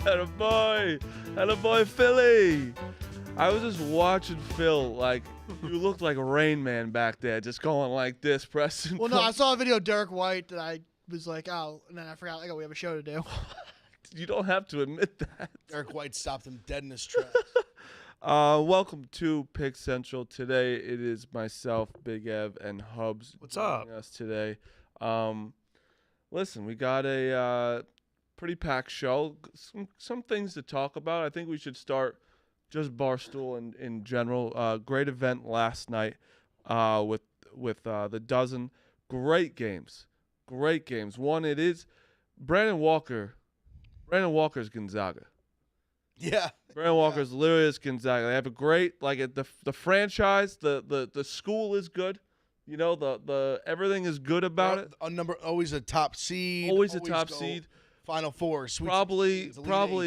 Attaboy, Philly. I was just watching Phil, like, you looked like a Rain Man back there, just going like this, pressing. Well, no, I saw a video of Derek White that I was like, oh, and then I forgot, we have a show to do. You don't have to admit that. Derek White stopped him dead in his tracks. Welcome to Pick Central. Today it is myself, Big Ev, and Hubs. What's up? Joining us today. Listen, we got a pretty packed show. Some things to talk about. I think we should start just Barstool in general. Great event last night with the dozen. Great games. One, it is Brandon Walker's Gonzaga. Yeah. Brandon Walker's literally is Gonzaga. They have a great, like, the franchise, the school is good. You know, the everything is good about it. Always a top seed. Always a top seed. Final Four. Probably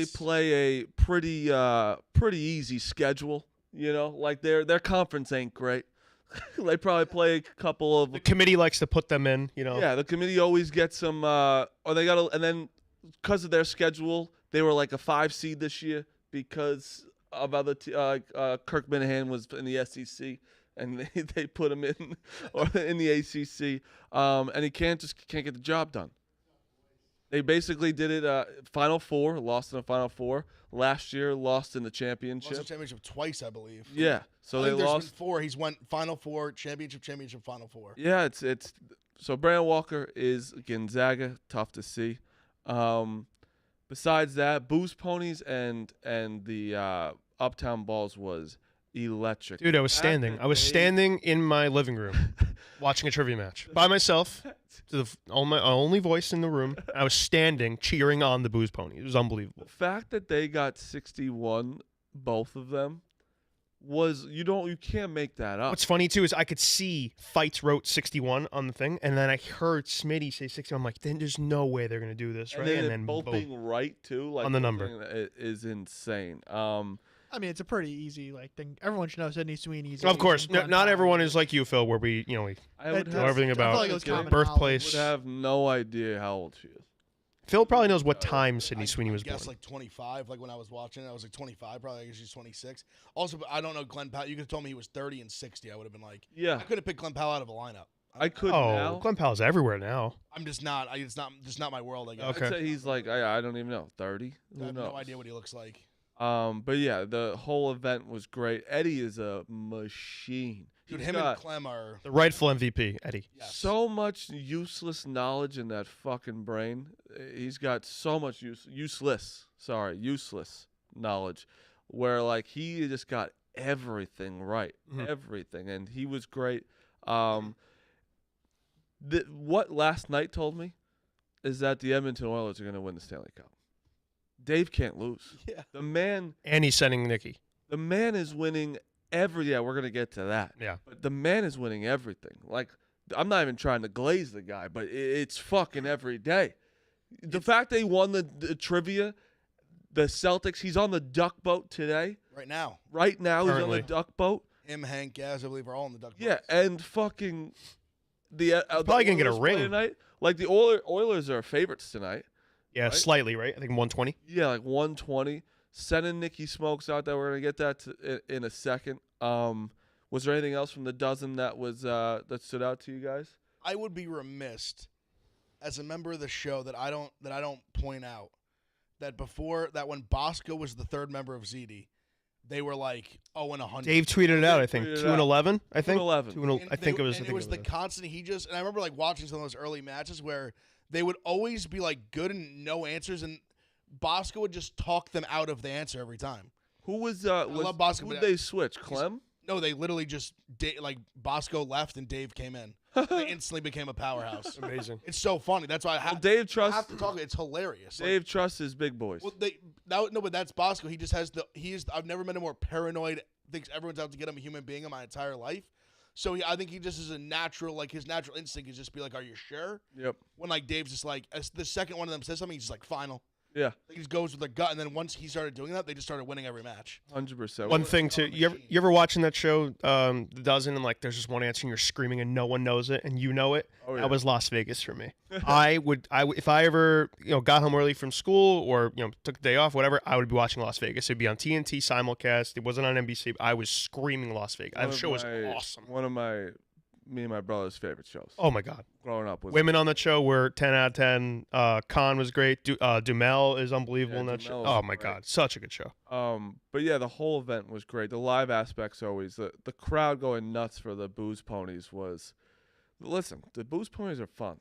play a pretty easy schedule. You know, like their conference ain't great. They probably play a couple of. The committee likes to put them in. You know. Yeah, the committee always gets some. And then because of their schedule, they were like a 5 seed this year because of other. Kirk Minahan was in the SEC. And they put him in the ACC, and he can't get the job done. They basically did it Final Four, lost in the Final Four. Last year, lost in the championship. Lost the championship twice, I believe. Yeah, so they lost. Been 4. He's went Final Four, championship, Final Four. Yeah, it's so Brandon Walker is Gonzaga, tough to see. Besides that, Booze Ponies and the Uptown Balls was electric. Dude, I was standing in my living room watching a trivia match by myself to my only voice in the room. I was standing cheering on the Booze Pony. It was unbelievable. The fact that they got 61, both of them, was you can't make that up. What's funny too is I could see Fights wrote 61 on the thing, and then I heard Smitty say 61. I'm like, then there's no way they're gonna do this, right? And then both being right too, like on the number, it is insane. I mean, it's a pretty easy thing. Everyone should know Sydney Sweeney's. Of course, not everyone is like you, Phil, where we know everything about birthplace. I would have no idea how old she is. Phil probably knows what time Sydney Sweeney was born. I guess like 25. Like when I was watching it, I was like 25. Probably I guess she's 26. Also, but I don't know Glenn Powell. You could have told me he was 30 and 60. I would have been like, yeah. I could have picked Glenn Powell out of a lineup. I could now. Glenn Powell's everywhere now. I'm just not. It's not my world. I guess. Okay. I'd say he's like I don't even know 30. I have no idea what he looks like. But yeah, the whole event was great. Eddie is a machine. Dude, him and Clem are the rightful MVP, Eddie. Yes. So much useless knowledge in that fucking brain. He's got so much useless knowledge where like he just got everything right. Everything. And he was great. What last night told me is that the Edmonton Oilers are going to win the Stanley Cup. Dave can't lose. Yeah. And he's sending Nikki. The man is winning yeah, we're going to get to that. Yeah. But the man is winning everything. Like, I'm not even trying to glaze the guy, but it's fucking every day. The fact they won the trivia, the Celtics, he's on the duck boat today. Right now. He's on the duck boat. Him, Hank, Gaz, I believe are all on the duck boat. Yeah, and fucking the probably going to get a ring tonight. Like the Oilers are favorites tonight. Yeah, right? Slightly, right? I think 120. Yeah, like 120. Sending Nikki Smokes out there. We're gonna get that in a second. Was there anything else from the dozen that was that stood out to you guys? I would be remiss as a member of the show that I don't point out that when Bosco was the third member of ZD, they were like 0-100. Dave tweeted it out. I think 2-11. I think 2-11. I think it was. And it was the constant. And I remember like watching some of those early matches where they would always be like good and no answers, and Bosco would just talk them out of the answer every time. Who was love Bosco, who did they switch? Clem? No, they literally just like Bosco left and Dave came in. They instantly became a powerhouse. Amazing. It's so funny. That's why I have Dave trusts. I have to talk. It's hilarious. Dave trusts his big boys. Well, but that's Bosco. He just has I've never met a more paranoid. Thinks everyone's out to get him, a human being, in my entire life. So I think he just is a natural, like his natural instinct is just be like, "Are you sure?" Yep. When like Dave's just like, as the second one of them says something, he's just like, "Final." Yeah, He just goes with their gut, and then once he started doing that, they just started winning every match. 100%. One thing too, you ever watching that show, The Dozen, and like there's just one answer and you're screaming and no one knows it and you know it? Oh, yeah. That was Las Vegas for me. I would if I ever got home early from school or took a day off, whatever, I would be watching Las Vegas. It'd be on TNT simulcast. It wasn't on NBC. I was screaming Las Vegas. That show was awesome. One of me and my brother's favorite shows. Oh my God. Growing up was women on that show were 10 out of 10. Khan was great. Dumel is unbelievable in that show. Oh my God, such a good show. But yeah, the whole event was great. The live aspects always. The crowd going nuts for the Booze Ponies was. Listen, the Booze Ponies are fun.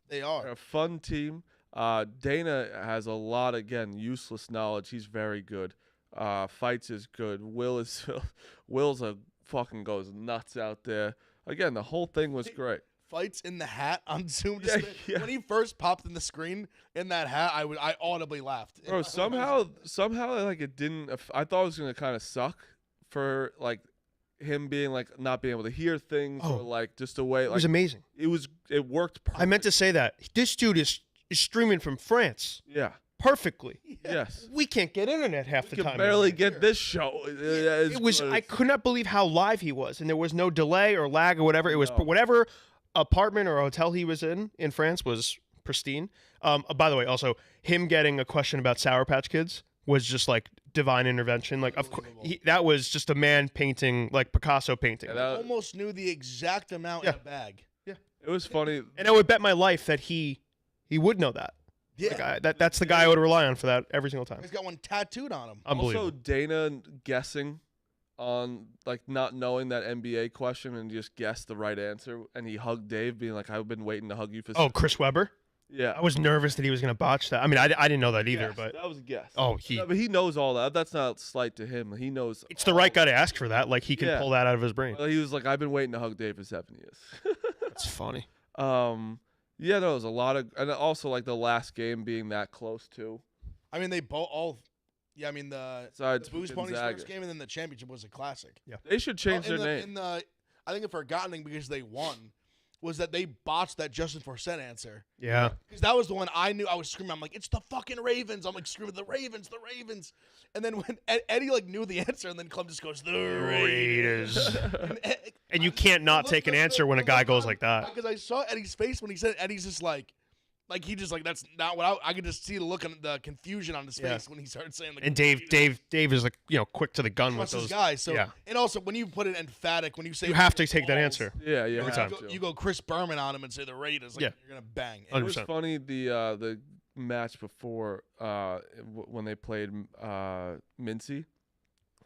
They are. They're a fun team. Dana has a lot, again, useless knowledge. He's very good. Fights is good. Will's a fucking goes nuts out there. Again, the whole thing was great. Fights in the hat on Zoom. Yeah. When he first popped in the screen in that hat, I audibly laughed. Bro, somehow, like it didn't. I thought it was gonna kind of suck for like him being like not being able to hear things or like just a way. It Like, was amazing. It worked. Perfect. I meant to say that this dude is streaming from France Yeah. perfectly. Yes. We can't get internet half We the could time. barely get this show. It was. I could not believe how live he was, and there was no delay or lag or whatever. It was No. whatever apartment or hotel he was in France was pristine. By the way, also him getting a question about Sour Patch Kids was just like divine intervention. Like, of course, that was just a man painting, like Picasso painting. Yeah, I almost knew the exact amount in a bag. It was funny. And I would bet my life that he would know that. Yeah. Like, that's the guy I would rely on for that every single time. He's got one tattooed on him. Unbelievable. Also, Dana guessing on like not knowing that NBA question and just guessed the right answer, and he hugged Dave, being like, "I've been waiting to hug you for." Oh, Chris Webber. Yeah. I was nervous that he was going to botch that. I mean, I didn't know that either, Yes, but that was a guess. oh, No, but he knows all that. That's not slight to him. He knows. it's the right guy to ask for that. Like, he can Yeah. pull that out of his brain. He was like, "I've been waiting to hug Dave for 7 years." That's funny. Yeah, there was a lot of, and also like the last game being that close too. I mean, they both all. Yeah, I mean the Besides Booze Ponies Gonzaga. first game and then the championship was a classic. They should change Oh, their name. I think the forgotten because they won was that they botched that Justin Forsett answer. Yeah. Because that was the one I knew. I was screaming. I'm like, it's the fucking Ravens. I'm like screaming, the Ravens, the Ravens. And then when Eddie like knew the answer, and then Clem just goes, the Raiders. And you can't not take an answer when a guy goes like that. Because I saw Eddie's face when he said it. Eddie's just like he just like, that's not what I could just see the look and the confusion on his face when he started saying like. And Dave is like, quick to the gun with Plus those his guys. So yeah. and also when you put it emphatic, when you say You have to take that balls, answer. Yeah, you Every have time. to. You go Chris Berman on him and say the Raiders. Like, Yeah. you're gonna bang. It was 100%. funny the match before when they played Mincy.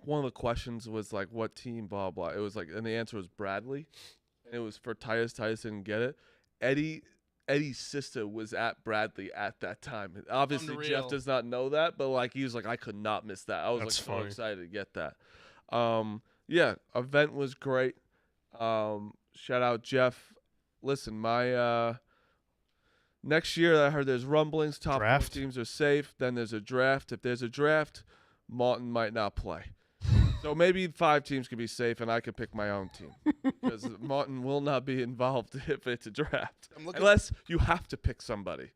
One of the questions was like, "What team?" Blah blah. It was like, and the answer was Bradley, and it was for Titus. Titus didn't get it. Eddie's sister was at Bradley at that time. Obviously, Unreal. Jeff does not know that, but like he was like, I could not miss that. I was That's like so funny. excited to get that. Yeah, event was great. Shout out Jeff. Listen, my next year I heard there's rumblings. Top 4 Draft? teams are safe. Then there's a draft. If there's a draft, Martin might not play. So maybe 5 teams could be safe, and I could pick my own team because Martin will not be involved if it's a draft, unless you have to pick somebody.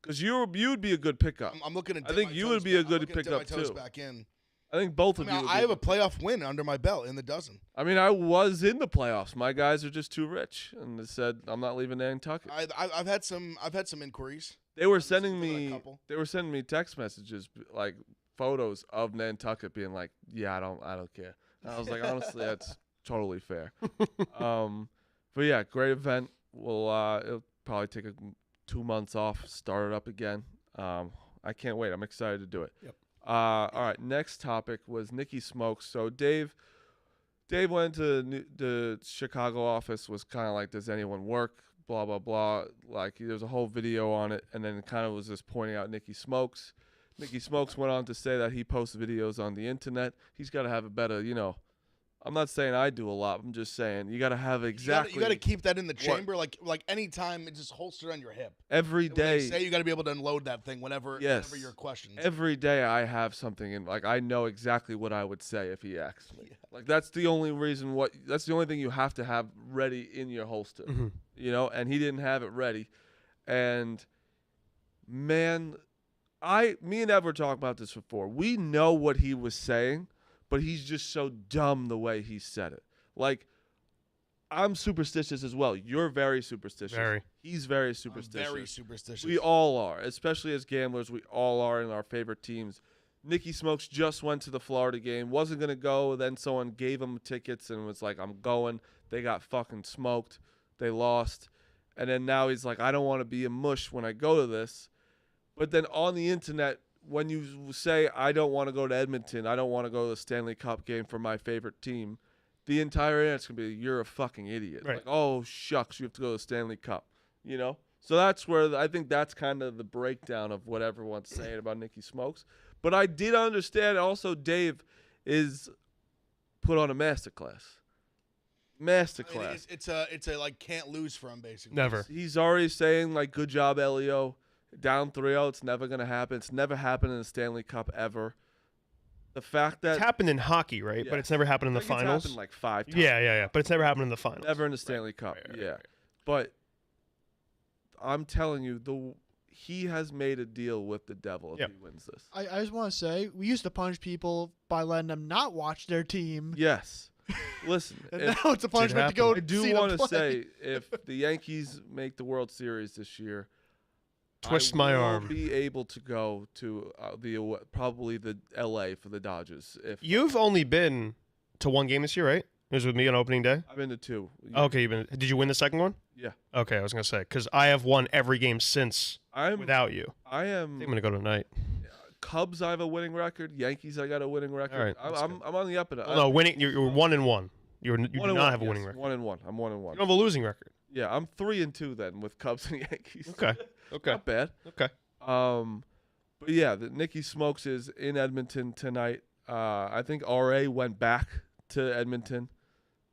Because you'd be a good pickup. I'm looking at. I think you would be a good pickup too. Back in. I think both I of mean, you. would I be have a a playoff win under my belt in the dozen. I mean, I was in the playoffs. My guys are just too rich, and they said I'm not leaving Nantucket. I've had some inquiries. They were sending Just a me. couple. They were sending me text messages like photos of Nantucket, being like, "Yeah, I don't care." And I was like, honestly, that's totally fair. But yeah, great event. It'll probably take 2 months off, start it up again. I can't wait. I'm excited to do it. Yep. All right. Next topic was Nikki Smokes. So Dave went to the Chicago office. Was kind of like, does anyone work? Blah blah blah. Like there's a whole video on it, and then it kind of was just pointing out Nikki Smokes. Nikki Smokes went on to say that he posts videos on the internet. He's got to have a better, I'm not saying I do a lot. I'm just saying you got to have exactly. You got to keep that in the chamber, like anytime it's just holstered on your hip. Every When they day. say you got to be able to unload that thing whenever your questions. Every day I have something in, like I know exactly what I would say if he asks me. Like that's the only reason that's the only thing you have to have ready in your holster. Mm-hmm. And he didn't have it ready. And man, Me and Ev were talking about this before. We know what he was saying, but he's just so dumb the way he said it. Like, I'm superstitious as well. You're very superstitious. Very. He's very superstitious. Very superstitious. We all are, especially as gamblers. We all are in our favorite teams. Nikki Smokes just went to the Florida game. Wasn't going to go. Then someone gave him tickets and was like, I'm going. They got fucking smoked. They lost. And then now he's like, I don't want to be a mush when I go to this. But then on the internet, when you say, I don't want to go to Edmonton, I don't want to go to the Stanley Cup game for my favorite team, the entire internet's going to be, you're a fucking idiot. Right. Like, oh, shucks, you have to go to the Stanley Cup, you know? So that's where I think that's kind of the breakdown of what everyone's saying about Nikki Smokes. But I did understand also Dave is put on a masterclass. I mean, Masterclass. it's a like can't lose for him basically. Never. He's already saying, like, good job, Elio. Down 3-0, it's never going to happen. It's never happened in the Stanley Cup ever. The fact that It's happened in hockey, right? Yeah. But it's never happened in the I think it's finals. happened like 5 times. Yeah. But it's never happened in the finals. Never in the Stanley Cup. right, yeah. right. But I'm telling you, he has made a deal with the devil if Yep. he wins this. I just want to say we used to punish people by letting them not watch their team, Yes. Listen, and if, now it's a punishment to go. I do see want them to play. say, if the Yankees make the World Series this year, Twist I my will arm. be able to go to probably the LA for the Dodgers. If You've only been to one game this year, right? It was with me on opening day. I've been to 2. Okay, did you win the second one? Yeah. Okay, I was gonna say because I have won every game since I'm without you. I I am think I'm gonna go tonight. Cubs. I have a winning record. Yankees. I got a winning record. All right, that's I'm on the up and up. Well, no, winning. You're 1-1. You do not have a winning record. 1-1. I'm 1-1. You don't have a losing record. Yeah, I'm 3-2 then with Cubs and Yankees. Okay. Okay. Not bad. Okay. But yeah, Nikki Smokes is in Edmonton tonight. I think RA went back to Edmonton.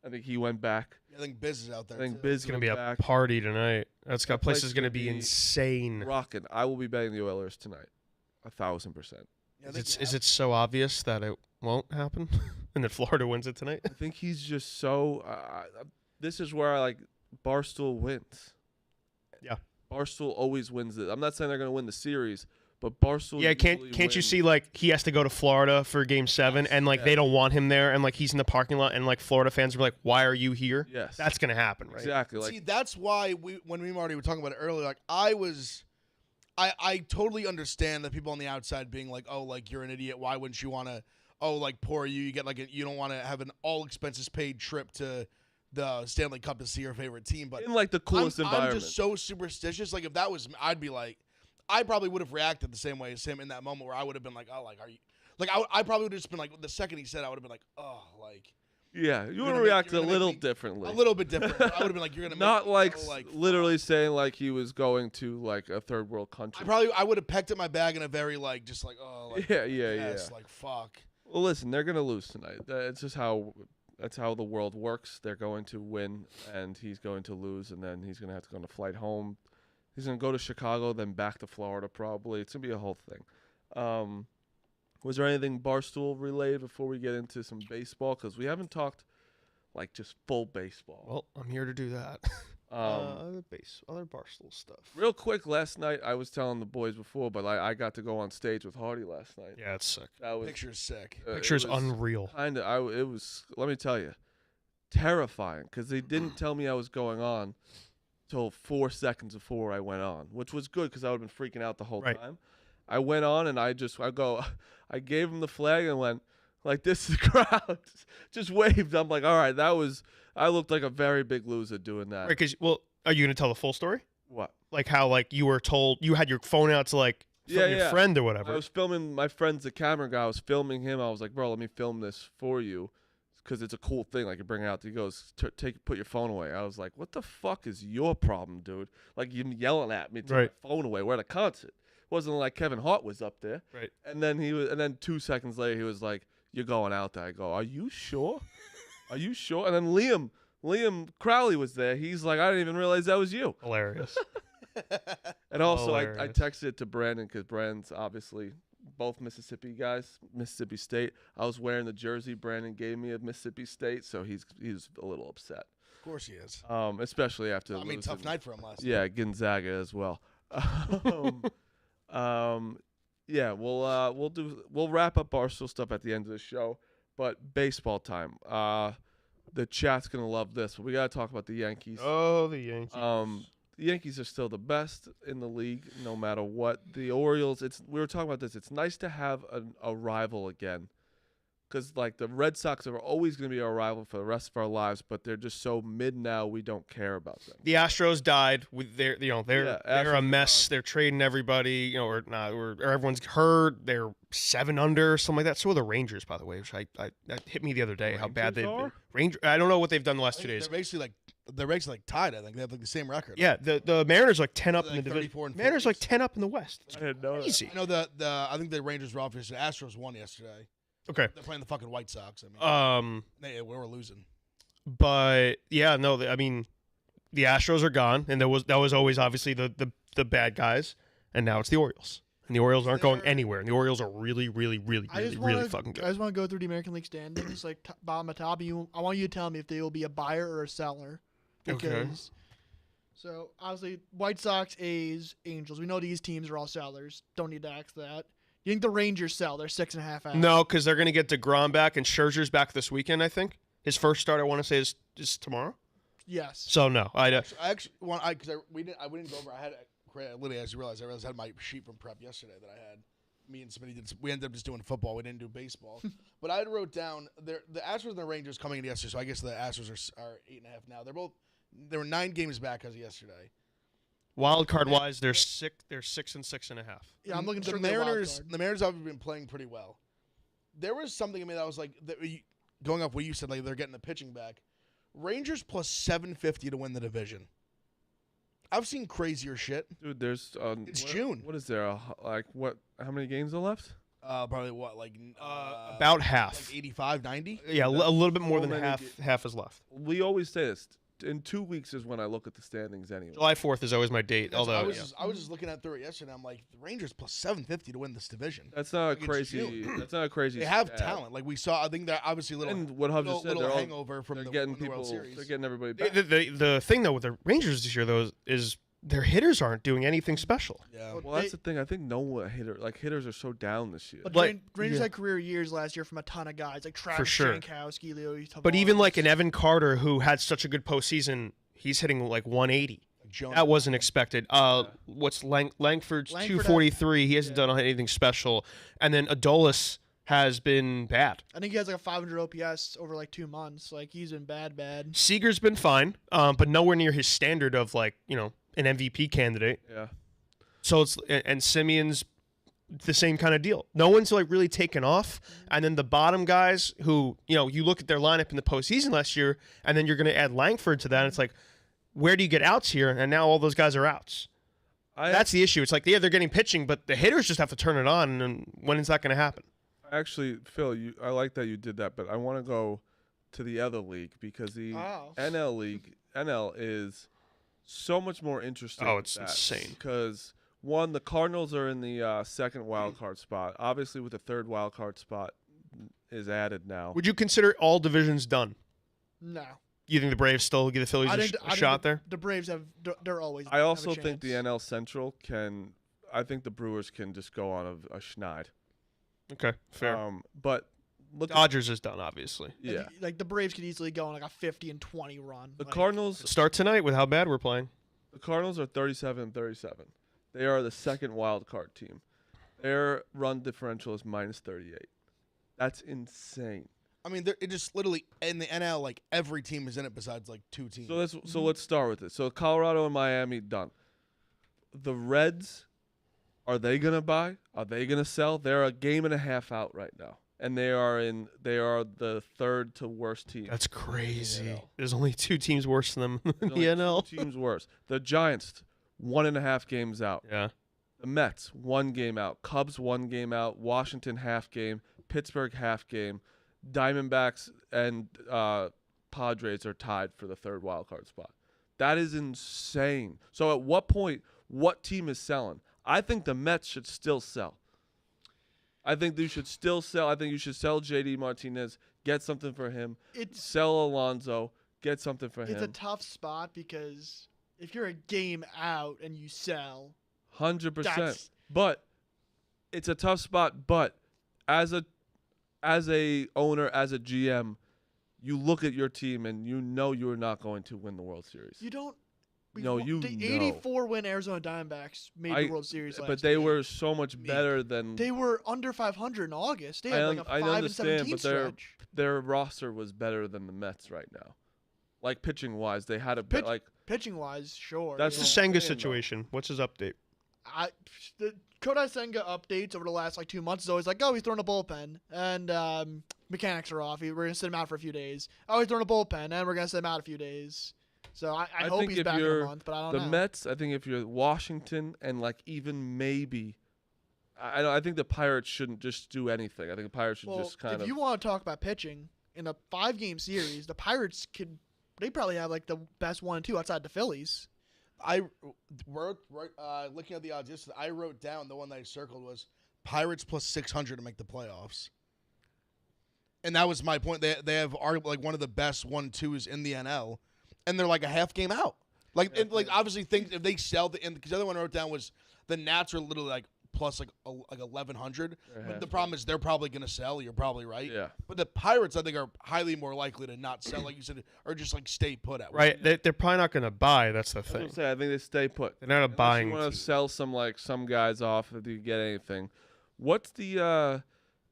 I think he went back. I think Biz is out there. I think too. Biz It's gonna went be a back. party tonight. That place place is is gonna gonna be be insane. Rockin'. I will be betting the Oilers tonight. 1,000%. Yeah, I think Is it so obvious that it won't happen, and that Florida wins it tonight? I think he's just so. This is where I like Barstool wins. Yeah. Barstool always wins it. I'm not saying they're going to win the series, but Barstool. Yeah, usually can't you wins. see like he has to go to Florida for Game 7, and like yes. they don't want him there, and like he's in the parking lot, and like Florida fans are like, "Why are you here?" Yes. That's gonna happen, right? exactly like See, that's why when we already were talking about it earlier, like I totally understand that people on the outside being like, oh, like you're an idiot. Why wouldn't you want to? Oh, like poor you. You get like you don't want to have an all expenses paid trip to the Stanley Cup to see your favorite team. But in like the coolest I'm environment. just so superstitious. Like if that was, I'd be like, I probably would have reacted the same way as him in that moment where I would have been like, oh, like are you? Like I probably would have just been like the second he said, I would have been like, oh, like. yeah, you would gonna have make- reacted you're a gonna little make me- differently. A little bit different. I would have been like, you're gonna Not make me like go, like literally saying like he was going to like a third world country. I would have pecked at my bag in a very like just like oh like Yeah, yes, like fuck. Well, listen, they're gonna lose tonight. It's just that's how the world works. They're going to win, and he's going to lose, and then he's gonna have to go on a flight home. He's gonna go to Chicago, then back to Florida. Probably it's gonna be a whole thing. Was there anything Barstool related before we get into some baseball? Because we haven't talked like just full baseball. Well, I'm here to do that. Other Barstool stuff. Real quick, last night I was telling the boys before, but I got to go on stage with Hardy last night. Yeah, it's sick. That was Picture's sick. Picture's unreal. Kind of. It was. Let me tell you, terrifying because they didn't tell me I was going on till 4 seconds before I went on, which was good because I would have been freaking out the whole Right. time. I went on and I gave him the flag and went like this is the crowd, just waved. I'm like, all right, I looked like a very big loser doing that. Right? Because are you gonna tell the full story? What? Like how like you were told you had your phone out to like film your friend or I whatever. was filming my friend's the camera guy. I was filming him. I was like, bro, let me film this for you. Because it's a cool thing, like you bring it out. He goes, put your phone away. I was like, what the fuck is your problem, dude? Like you yelling at me, take Right. my phone away. We're at a concert. Wasn't like Kevin Hart was up there. Right. And then 2 seconds later, he was like, you're going out there. I go, are you sure? Are you sure? And then Liam Crowley was there. He's like, I didn't even realize that was you. Hilarious. And also, I Hilarious. texted it to Brandon because Brandon's obviously both Mississippi guys, Mississippi State. I was wearing the jersey Brandon gave me of Mississippi State, so he's a little upset. Of course he is. Especially after I mean, tough losing- night for him last night. Yeah, Gonzaga as well. Yeah, we'll wrap up Barstool stuff at the end of the show, but baseball time. The chat's gonna love this, but we gotta talk about the Yankees. Oh, the Yankees. The Yankees are still the best in the league, no matter what. The Orioles. We were talking about this. It's nice to have a rival again, because like the Red Sox are always gonna be our rival for the rest of our lives, but they're just so mid now. We don't care about them. The Astros died. They're Astros a are mess. gone. They're trading everybody, or not, or everyone's hurt. They're 7 under, something like that. So are the Rangers, by the way, which that hit me the other day. How bad they've been. I don't know what they've done the last 2 days. They're basically tied. I think they have like the same record. Yeah, the Mariners are like 10 up in the Like division. 34 and Mariners are like 40s. 10 up in the West. It's I didn't know that. crazy. I know I think the Rangers were off yesterday. Astros won yesterday. Okay. They're playing the fucking White Sox. I mean, we were losing. But yeah, no, I mean, the Astros are gone, and that was always obviously the bad guys, and now it's the Orioles, and the Orioles aren't going anywhere, and the Orioles are really, really, really, really fucking I good. just want to go through the American League standings, like bottom to top. I want you to tell me if they will be a buyer or a seller. Okay. So obviously, White Sox, A's, Angels. We know these teams are all sellers. Don't need to ask that. You think the Rangers sell? They're 6.5 out. No, because they're going to get DeGrom back, and Scherzer's back this weekend. I think his first start, I want to say, is tomorrow. Yes. So no, I actually want because we didn't go over. I literally, as you realize, I had my sheet from prep yesterday that I had. Me and Smitty did. We ended up just doing football. We didn't do baseball. But I wrote down the Astros and the Rangers coming in yesterday. So I guess the Astros are 8.5 now. They were 9 games back as of yesterday. wild card wise, they're 6 and 6.5. Yeah, I'm looking the for Mariners. The Mariners have been playing pretty well. There was something in me that was like going off what you said, like they're getting the pitching back. Rangers plus 750 to win the division. I've seen crazier shit. Dude, there's It's June. What is there? How many games are left? Probably what, About half. like 85, 90? Yeah, a little bit more So than many half is left. We always say this. In 2 weeks is when I look at the standings anyway. July 4th is always my date. That's- Although I was just looking at through it yesterday. I'm like, the Rangers plus 750 to win this division. That's not a Like, it's crazy. June. That's not a crazy. They have stat. talent. Like we saw, I think they're obviously And what Hub just said, little they're all hangover from they're the getting World people. Series. They're getting everybody back. the thing though with the Rangers this year though is their hitters aren't doing anything special. Yeah. Well, that's the thing. I think no hitters are so down this year. But Like, Rangers yeah. had career years last year from a ton of guys like Travis sure. Jankowski, Leo Tavares. But even like an Evan Carter who had such a good postseason, he's hitting like 180. Jones. That wasn't expected. What's Langford's 243? He hasn't done anything special. And then Adolis has been bad. I think he has like a 500 OPS over like 2 months. Like he's been bad. Seager's been fine, but nowhere near his standard of like an MVP candidate. Yeah. So and Simeon's the same kind of deal. No one's like really taken off, and then the bottom guys who you look at their lineup in the postseason last year, and then you're going to add Langford to that. And it's like, where do you get outs here? And now all those guys are outs. That's the issue. It's like they're getting pitching, but the hitters just have to turn it on. And when is that going to happen? Actually, Phil, I like that you did that, but I want to go to the other league because the NL is so much more interesting. Oh, it's insane. Because one, the Cardinals are in the second wild card spot. Obviously, with the third wild card spot is added now. Would you consider all divisions done? No. You think the Braves still give the Phillies a shot there? The Braves they're always. I also have a think the chance. NL Central can. I think the Brewers can just go on a schneid. Okay, fair. But look, Dodgers is done, obviously. yeah. Like the Braves could easily go on like a 50-20 run. The Like, Cardinals. Start tonight with how bad we're playing. The Cardinals are 37-37. They are the second wild card team. Their run differential is -38. That's insane. I mean, it just literally in the NL, like every team is in it besides like 2 teams. So let's start with this. So Colorado and Miami done. The Reds, are they gonna buy? Are they gonna sell? They're a game and a half out right now, and they are the third to worst team. That's crazy. NL. There's only 2 teams worse than them in There's the only NL. 2 teams worse. The Giants, 1.5 games out. Yeah. The Mets, 1 game out. Cubs, 1 game out. Washington, half game. Pittsburgh, half game. Diamondbacks and Padres are tied for the third wild card spot. That is insane. So at what point, what team is selling? I think the Mets should still sell. I think they should still sell. I think you should sell JD Martinez, get something for him. Sell Alonso, get something for him. It's a tough spot because if you're a game out and you sell, 100%. that's- But it's a tough spot, but as a owner, as a GM, you look at your team and you know you're not going to win the World Series. You don't. No, you the know. 84 win Arizona Diamondbacks made the World Series last but they year. were so much better than. They were under 500 in August. They had like a 5-17 but stretch. their roster was better than the Mets right now. Like pitching wise, they had a Pitch- bit like. Pitching wise, sure. That's What's the the Senga saying, though. situation? What's his update? The Kodai Senga updates over the last like 2 months is always like, oh, he's throwing a bullpen and mechanics are off. We're gonna sit him out for a few days. Oh, he's throwing a bullpen and we're gonna sit him out a few days. So I hope think he's if back in a you're month, but I don't know. The Mets, I think if you're Washington and like even maybe, I think the Pirates shouldn't just do anything. I think the Pirates should just kind if of. you want to talk about pitching in a 5-game series, the Pirates they probably have like the best 1 and 2 outside the Phillies. I wrote looking at the odds yesterday. I wrote down the one that I circled was Pirates plus 600 to make the playoffs, and that was my point. They have arguably like one of the best 1-2s in the NL, and they're like a half game out. Like obviously things if they sell because the other one I wrote down was the Nats are literally like plus like 1,100. But the problem is they're probably going to sell. You're probably right. Yeah. But the Pirates I think are highly more likely to not sell, like you said, or just like stay put at. Right, they're probably not going to buy. That's the I was thing. gonna say, I think they stay put. They're not a Unless buying. You want team. to sell some guys off if you get anything. What's the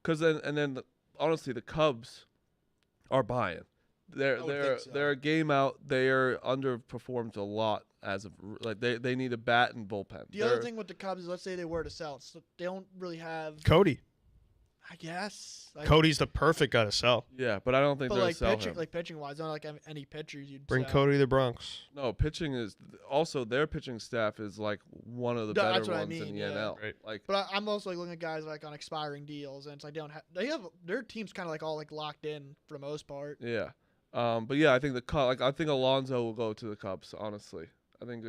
because then honestly the Cubs are buying. They're a game out. They are underperformed a lot as of like they need a bat and bullpen. The other thing with the Cubs is, let's say they were to sell, so they don't really have. Cody. I guess. Cody's the perfect guy to sell. Yeah, but I don't think But they're like sell pitching, him. like pitching wise, not like any pitchers you'd Bring sell. Cody to the Bronx. No, pitching is also their pitching staff is like one of the No, better that's what I ones in mean, the yeah. NL. Right. Like But I'm also like looking at guys like on expiring deals, and it's like they have their team's kind of like all like locked in for the most part. yeah, but yeah, I think I think Alonso will go to the Cubs. Honestly, I think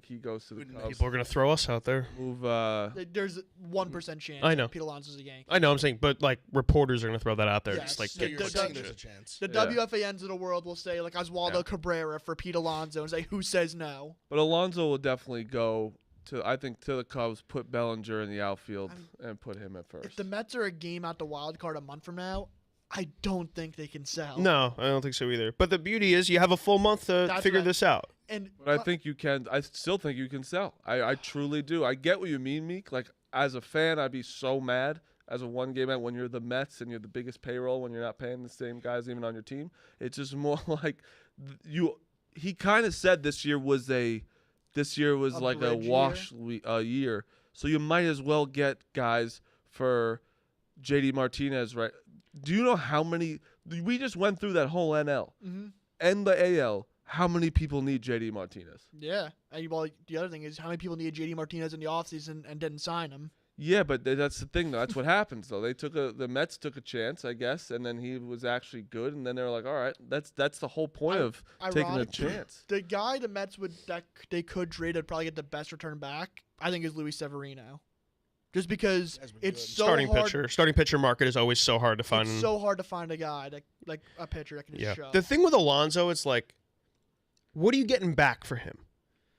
he goes to the Cubs. People are going to throw us out there. Move. There's 1% chance. I know. that Pete Alonso's a Yankee. I know, I'm saying, but like reporters are going to throw that out there. Yes. Just like So So get you're saying clicks. there's a chance. The Yeah. WFANs of the world will say like Oswaldo Cabrera for Pete Alonso and say who says no. But Alonso will definitely go to the Cubs. Put Bellinger in the outfield and put him at first. If the Mets are a game out the wild card a month from now, I don't think they can sell. No, I don't think so either. But the beauty is you have a full month to That's figure what this out. And But I think you can. I still think you can sell. I truly do. I get what you mean, Meek. Like as a fan, I'd be so mad as a one game out when you're the Mets and you're the biggest payroll when you're not paying the same guys even on your team. It's just more like He kind of said this year was like a bridge wash year. So you might as well get guys for JD Martinez, right? Do you know how many we just went through that whole NL and the AL? How many people need JD Martinez? yeah, and well, the other thing is how many people needed JD Martinez in the offseason and didn't sign him. Yeah, but that's the thing, though. That's what happens, though. The Mets took a chance, I guess, and then he was actually good, and then they were like, all right, that's the whole point of taking a Ironically, chance. The guy the Mets that they could trade and probably get the best return back, I think, is Luis Severino. Just because Has been it's good. so Starting pitcher market is always so hard to find. It's so hard to find a guy that like a pitcher that can just show. The thing with Alonso, it's like, what are you getting back for him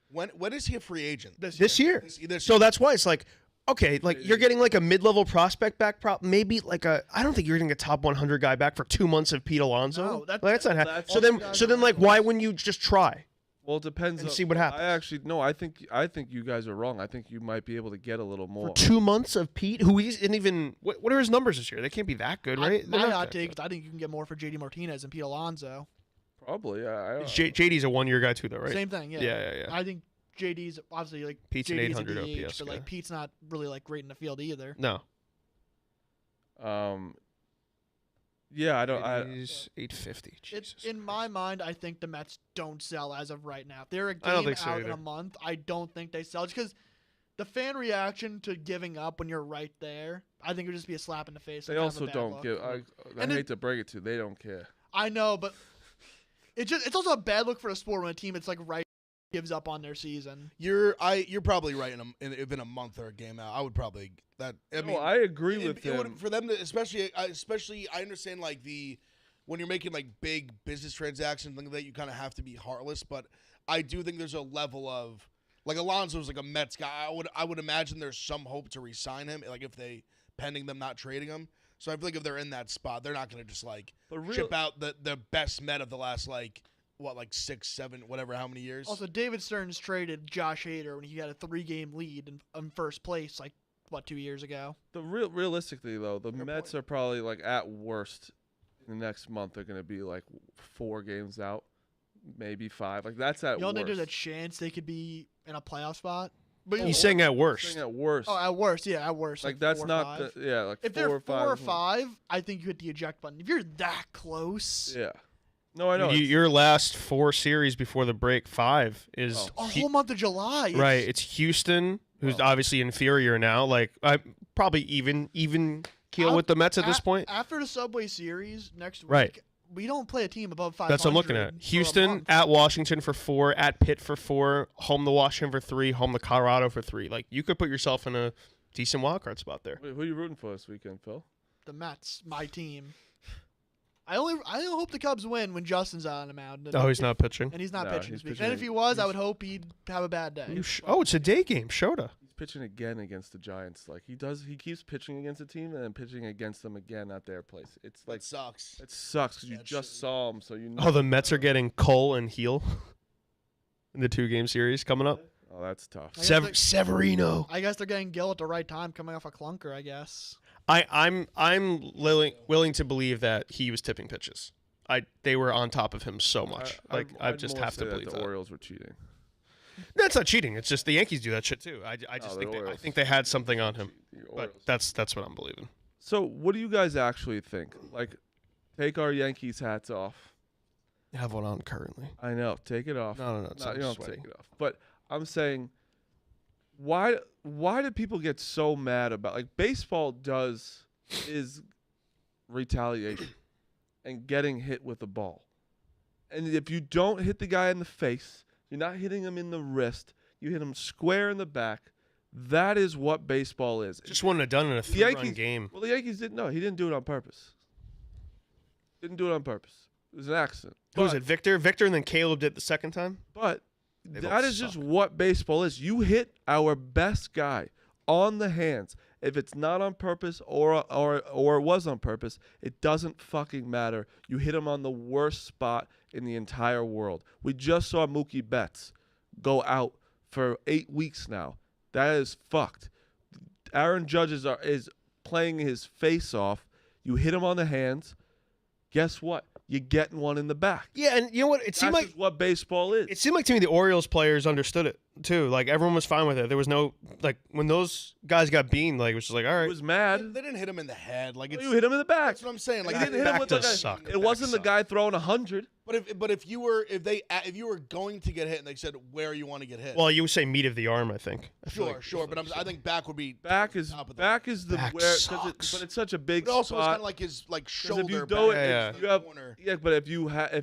When is he a free agent? this year? This So that's why it's like, okay, like you're getting like a mid-level prospect back, maybe like I don't think you're getting a top 100 guy back for 2 months of Pete Alonso. No, Like, that's not. that's- So then, like, why wouldn't you just try? Well, it depends. And see what happens. I think you guys are wrong. I think you might be able to get a little more. For 2 months of Pete, who he isn't even. What are his numbers this year? They can't be that good, right? My They're not hot that take good. is I think you can get more for JD Martinez and Pete Alonso. Probably, yeah. JD's a 1 year guy too, though, right? Same thing, yeah. Yeah. I think JD's obviously like Pete's an JD's 800 a DH, OPS but guy. like Pete's not really like great in the field either. No. Yeah, I don't. He's 850. Jesus In my mind, I think the Mets don't sell as of right now. If they're a I don't game think so out in either. a month, I don't think they sell. Just because the fan reaction to giving up when you're right there, I think it would just be a slap in the face. They and kind of a also bad don't look. give. I And hate to break it to you, they don't care. I know, but it's also a bad look for a sport when a team it's like right gives up on their season. You're probably right. If in a month or a game out, I would probably that. I mean, I agree with it would, him. for them to especially I understand like when you're making like big business transactions things like that, you kind of have to be heartless. But I do think there's a level of Like Alonso's like a Mets guy. I would imagine there's some hope to re-sign him, like if they pending them not trading him. So I feel like if they're in that spot, they're not going to just like ship out the best Met of the last like 6, 7, whatever, how many years. Also, David Stearns traded Josh Hader when he had a 3-game lead in first place, 2 years ago. Realistically though, the Mets are probably like at worst in the next month they're going to be like 4 games out, maybe 5. Like that's at worst. You don't think there's a chance they could be in a playoff spot? But He's saying at worst. Saying at worst. Oh, at worst, yeah, at worst. Like that's 4 or not 5. like if 4 they're or 5. 4 or 5, I think you hit the eject button. If you're that close, Yeah. No, I know. Your last 4 series before the break, 5 is a whole month of July. right. It's Houston, who's obviously inferior now. Like probably even keel with the Mets at this point. After the Subway Series next week, Right. we don't play a team above 500. That's what I'm looking at. for a Houston month. at Washington for 4, at Pitt for 4, home to Washington for 3, home to Colorado for 3. Like you could put yourself in a decent wildcard spot there. Wait, who are you rooting for this weekend, Phil? The Mets, my team. I only hope the Cubs win when Justin's out on the mound. Oh, he's not pitching. And he's not No, pitching he's this week. pitching And if he was, I would hope he'd have a bad day. Oh, it's a day game. Shota. He's pitching again against the Giants. Like he keeps pitching against a team and then pitching against them again at their place. It's like That sucks. it sucks because you That just shit- saw him, so you know. Oh, the Mets are getting Cole and Heel in the 2-game series coming up. Oh, that's tough. I guess they're- Severino. I guess they're getting Gill at the right time, coming off a clunker. I guess. I'm willing to believe that he was tipping pitches. They were on top of him so much. I just more have say to believe the that. Orioles were cheating. That's not cheating. It's just the Yankees do that shit too. I just the think I Orioles. think they had something on him. The But Orioles. that's what I'm believing. So, what do you guys actually think? Like, take our Yankees hats off. I have one on currently. I know, take it off. No. It's No, not you don't sweating. take it off. But I'm saying, why do people get so mad about like baseball is retaliation and getting hit with a ball. And if you don't hit the guy in the face, you're not hitting him in the wrist, you hit him square in the back. That is what baseball is. Just wouldn't have done it in a The 3-run Yankees game. Well, the Yankees didn't know. He didn't do it on purpose. Didn't do it on purpose. It was an accident. Who was But- it? Victor, and then Caleb did the second time. But They that both is just suck. what baseball is. You hit our best guy on the hands. If it's not on purpose or it was on purpose, it doesn't fucking matter. You hit him on the worst spot in the entire world. We just saw Mookie Betts go out for 8 weeks now. That is fucked. Aaron Judge is playing his face off. You hit him on the hands. Guess what? You're getting one in the back. Yeah, and you know what? It seemed That's like just what baseball is. it seemed like to me the Orioles players understood it too. Like everyone was fine with it. There was no like when those guys got beamed, like it was just like all He right. was mad. They didn't hit him in the head. Like it's, You hit him in the back. that's what I'm saying. Like He I- didn't hit him back with the does guy. suck. It Back wasn't the suck. guy throwing 100. But if you were going to get hit and they said where you want to get hit. Well, you would say meat of the arm, I think. I feel sure. like- But I think back would be Back is top of the- the Back where sucks. but it's such a big But also it's spot. kind of like his like 'Cause shoulder. if you back, do it, Yeah, if in you the have corner. yeah, but if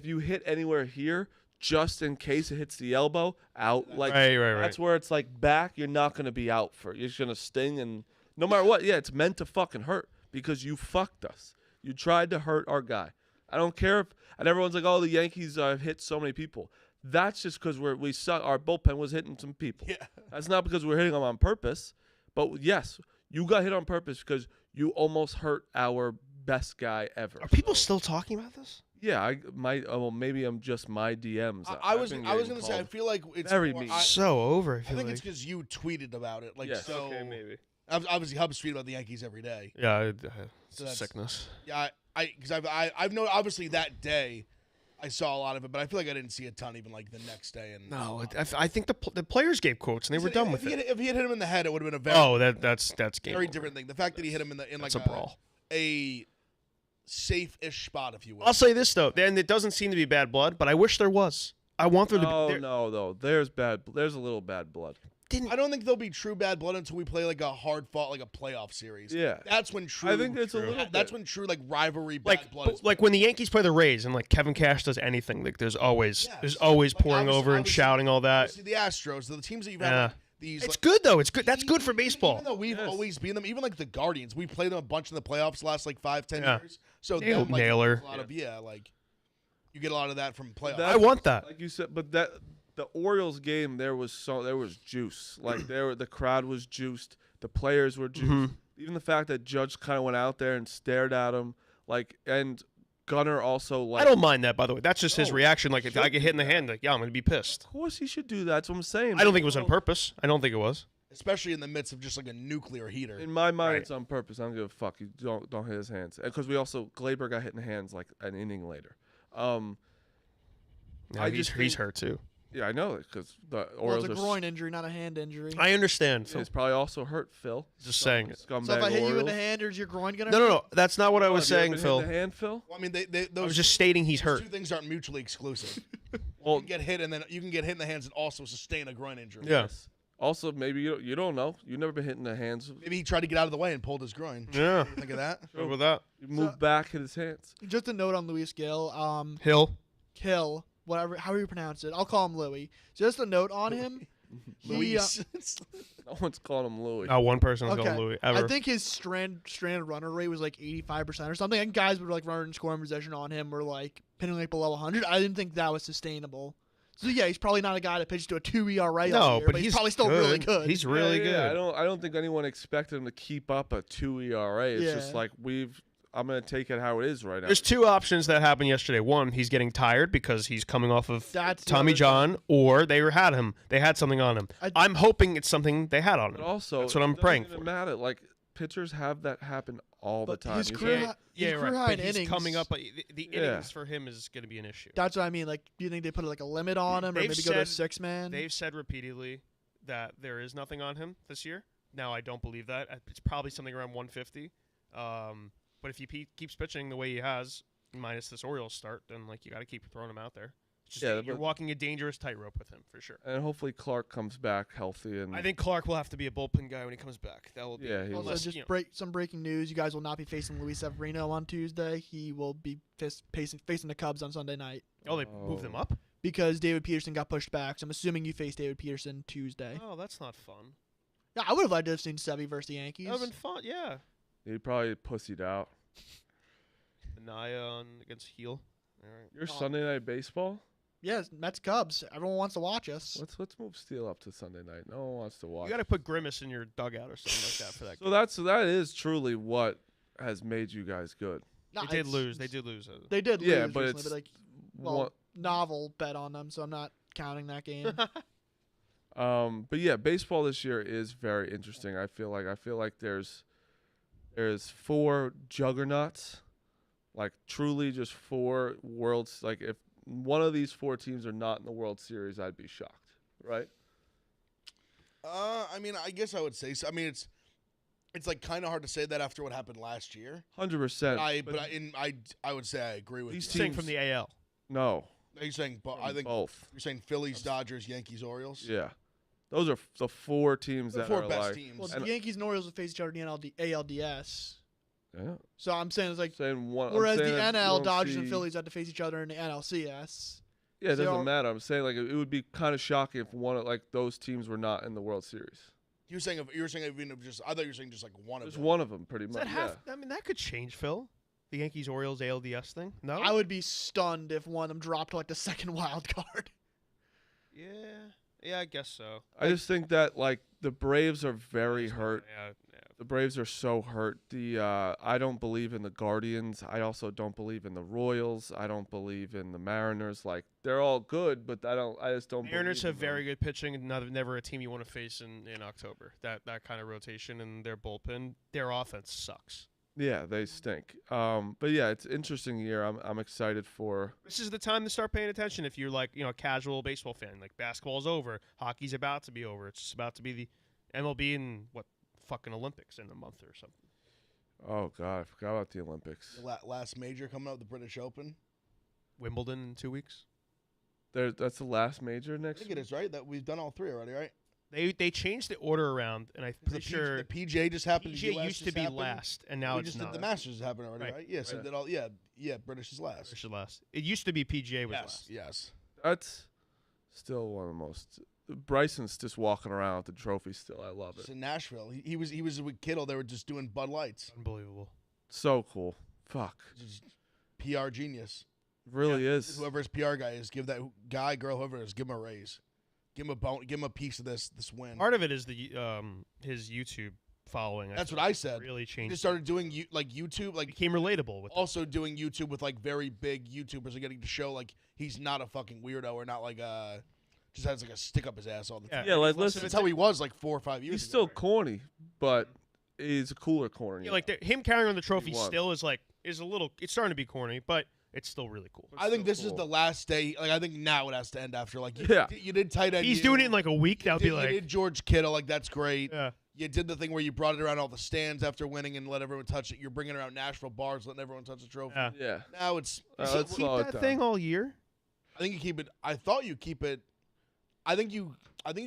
you hit anywhere here, just in case it hits the elbow, out like Right. that's where it's like back. You're not gonna be out for. You're just gonna sting, and no matter what, yeah, it's meant to fucking hurt because you fucked us. You tried to hurt our guy. I don't care if and everyone's like, oh, the Yankees hit so many people. That's just because we suck. Our bullpen was hitting some people. Yeah. That's not because we're hitting them on purpose. But yes, you got hit on purpose because you almost hurt our best guy ever. Are people So, still talking about this? Yeah, maybe I'm just my DMs. I I've was been I was getting gonna say I called. feel like it's Very more, mean. So over. I I feel think like. it's because you tweeted about it. Like Yes. so. Okay, maybe. Obviously, Hubs tweet about the Yankees every day. Yeah, it's So a that's- sickness. Yeah, because I've known obviously that day I saw a lot of it, but I feel like I didn't see a ton even like the next day. And No, I think the players gave quotes and they were done with it. If he had hit him in the head, it would have been a very Oh, that's game. very over. different thing. The fact that he hit him in That's like a brawl. a safe-ish spot, if you will. I'll say this though, and it doesn't seem to be bad blood, but I wish there was. I want there to be. Oh there- no, though. There's a little bad blood. I don't think there'll be true bad blood until we play like a hard fought, like a playoff series. Yeah. That's when true. I think it's a little That's bit. when true like rivalry bad Like, blood. Is like when the Yankees play the Rays and like Kevin Cash does anything, like there's always Yes. pouring Like, over and obviously- shouting all that. obviously the Astros, the teams that you've had Yeah. like, these. It's like, good though. It's good. That's good for even baseball. though we've Yes. always beaten them, even like the Guardians, we played them a bunch in the playoffs the last like 5-10 Yeah. years. So Nail- them, like, Naylor. a lot of like you get a lot of that from playoffs. That- I want that. Like you said, but that the Orioles game, there was juice. Like the crowd was juiced, the players were juiced. Even the fact that Judge kind of went out there and stared at him, and Gunnar also like. I don't mind that, by the way. That's just his No, reaction. Like if I get hit in the that. hand, like yeah, I'm gonna be pissed. Of course, he should do that. That's what I'm saying. I don't think it was on purpose. I don't think it was. Especially in the midst of just like a nuclear heater. In my mind, Right. it's on purpose. I don't give a fuck. You don't hit his hands. Because we also Glaber got hit in the hands like an inning later. No, I he's just think- hurt too. Yeah, I know it because the Well, Orioles it's a are. groin injury, not a hand injury. I understand. He's probably also hurt, Phil. Just saying it. Scumbag So if I hit you in Orioles. the hand, is your groin gonna? No. That's not what I was Have you ever saying, been hit Phil. in the hand, Phil? Well, I mean, I those was just stating he's those hurt. two things aren't mutually exclusive. Well, You can get hit, and then you can get hit in the hands and also sustain a groin injury. Yeah. yes. Also, maybe you don't know. You've never been hit in the hands. Maybe he tried to get out of the way and pulled his groin. Yeah. Think of that. What about that? You move back, hit his hands. Just a note on Luis Gil. Hill. Hill, whatever, however you pronounce it. I'll call him Louis. Just a note on him. He, Luis. No one's calling him Louis. Not one person is Okay. going Louis ever. I think his stranded runner rate was like 85% or something, and guys would like run and scoring position on him were like pinning like below 100. I didn't think that was sustainable. So yeah, he's probably not a guy that pitches to a 2 ERA. no, all year, but he's probably still really good. He's really Yeah, good. I don't think anyone expected him to keep up a 2 ERA. It's just Yeah. like I'm gonna take it how it is right now. There's two options that happened yesterday. One, he's getting tired because he's coming off of That's the Tommy other John, or they had him. They had something on him. I'm hoping it's something they had on But him. also, That's what I'm it doesn't praying even for. Matter. Like pitchers have that happen all But the time. his You career can't- hi- Yeah, his career right. high But in he's innings. coming up. The Yeah. innings for him is going to be an issue. That's what I mean. Like, do you think they put like a limit on him, or They've maybe go to a said- 6-man? They've said repeatedly that there is nothing on him this year. Now, I don't believe that. It's probably something around 150. But if he keeps pitching the way he has, minus this Orioles start, then like you got to keep throwing him out there. It's just, Yeah, you're but- walking a dangerous tightrope with him for sure. And hopefully Clark comes back healthy. And I think Clark will have to be a bullpen guy when he comes back. That will be Yeah, he Also, will. just some breaking news: you guys will not be facing Luis Severino on Tuesday. He will be facing the Cubs on Sunday night Oh, they moved him up. because David Peterson got pushed back. So I'm assuming you face David Peterson Tuesday. Oh, that's not fun. Yeah, I would have liked to have seen Sevy versus the Yankees. That would have been fun. Yeah. he probably pussied out. Anaya on against Heel. All right. Your Oh. Sunday night baseball? Yes, Mets Cubs. Everyone wants to watch us. Let's move Steele up to Sunday night. No one wants to watch. You got to put Grimace in your dugout or something like that for that. So that is truly what has made you guys good. No, They did it's- lose. They did lose. They did lose Yeah, but recently, it's but like, well, What- novel bet on them, so I'm not counting that game. but yeah, baseball this year is very interesting. I feel like there's 4 juggernauts, like truly just 4 worlds. Like if one of these 4 teams are not in the World Series, I'd be shocked. Right? I mean, I guess I would say so. I mean, it's like kind of hard to say that after what happened last year. 100%. I would say I agree with These you. Saying from the AL. No, Are you saying? But I think both. you're saying Phillies, Dodgers, Yankees, Orioles. Yeah, those are the 4 teams The that 4 are best like. teams. Well, And- the Yankees and Orioles will face each other in the ALDS. Yeah, So I'm saying it's like, saying one. I'm whereas saying the that you NL, don't Dodgers see- and Phillies had to face each other in the NLCS. Yeah, it So doesn't you're- matter. I'm saying like it would be kind of shocking if one of like those teams were not in the World Series. You were saying even if just. I thought you were saying just like one of Just them. one of them, pretty Does much. that have? I mean, that could change, Phil. The Yankees Orioles ALDS thing. No. I would be stunned if one of them dropped to like the second wild card. Yeah, I guess so. I just think that like the Braves are very hurt. Yeah. The Braves are so hurt. I don't believe in the Guardians. I also don't believe in the Royals. I don't believe in the Mariners. Like they're all good, but I just don't. Mariners believe have in them. very good pitching, and never a team you want to face in October. That kind of rotation in their bullpen, their offense sucks. Yeah, they stink. But yeah, it's an interesting year. I'm excited for. This is the time to start paying attention if you're like a casual baseball fan. Like basketball's over, hockey's about to be over. It's just about to be the MLB and fucking Olympics in a month or something. Oh God, I forgot about the Olympics. The last major coming up, the British Open. Wimbledon in 2 weeks. That's the last major I next. think it is right that we've done all 3 already, right? They changed the order around, and I'm pretty sure the PGA just happened. the PGA US used to just be happened. last, and now we it's just not. did the Masters happened already, Right. right? Yeah, so Right. did all. Yeah, British is last. British is last. It used to be PGA was Yes, last. yes. That's still one of the most. Bryson's just walking around with the trophy still. I love It's it. in Nashville. He was with Kittle. They were just doing Bud Lights. Unbelievable. So cool. Fuck. Just PR genius. Really is. Whoever his PR guy is, give that guy, girl, whoever it is, give him a raise. Give him a bone. Give him a piece of this win. Part of it is the his YouTube following. That's think what I said. Really He changed. just started doing YouTube, like Became relatable with it. also doing YouTube with like very big YouTubers, and getting to show like he's not a fucking weirdo or not like just has like a stick up his ass all the time. Yeah, like Less listen, of That's how he was like 4 or 5 years he's ago. still corny, but he's a cooler corny. Yeah, like him carrying on the trophy was. still is a little. It's starting to be corny, but it's still really cool. I think so this is cool. the last day. Like I think now it has to end after like Yeah. you did tight end. He's doing it in like a week. That would be you like, did George Kittle, like that's great. yeah. You did the thing where you brought it around all the stands after winning and let everyone touch it. You're bringing around Nashville bars, letting everyone touch the trophy. Yeah. Yeah. Now it's. Let's Keep slow it that down. thing all year. I think you keep it. I thought you keep it. I think you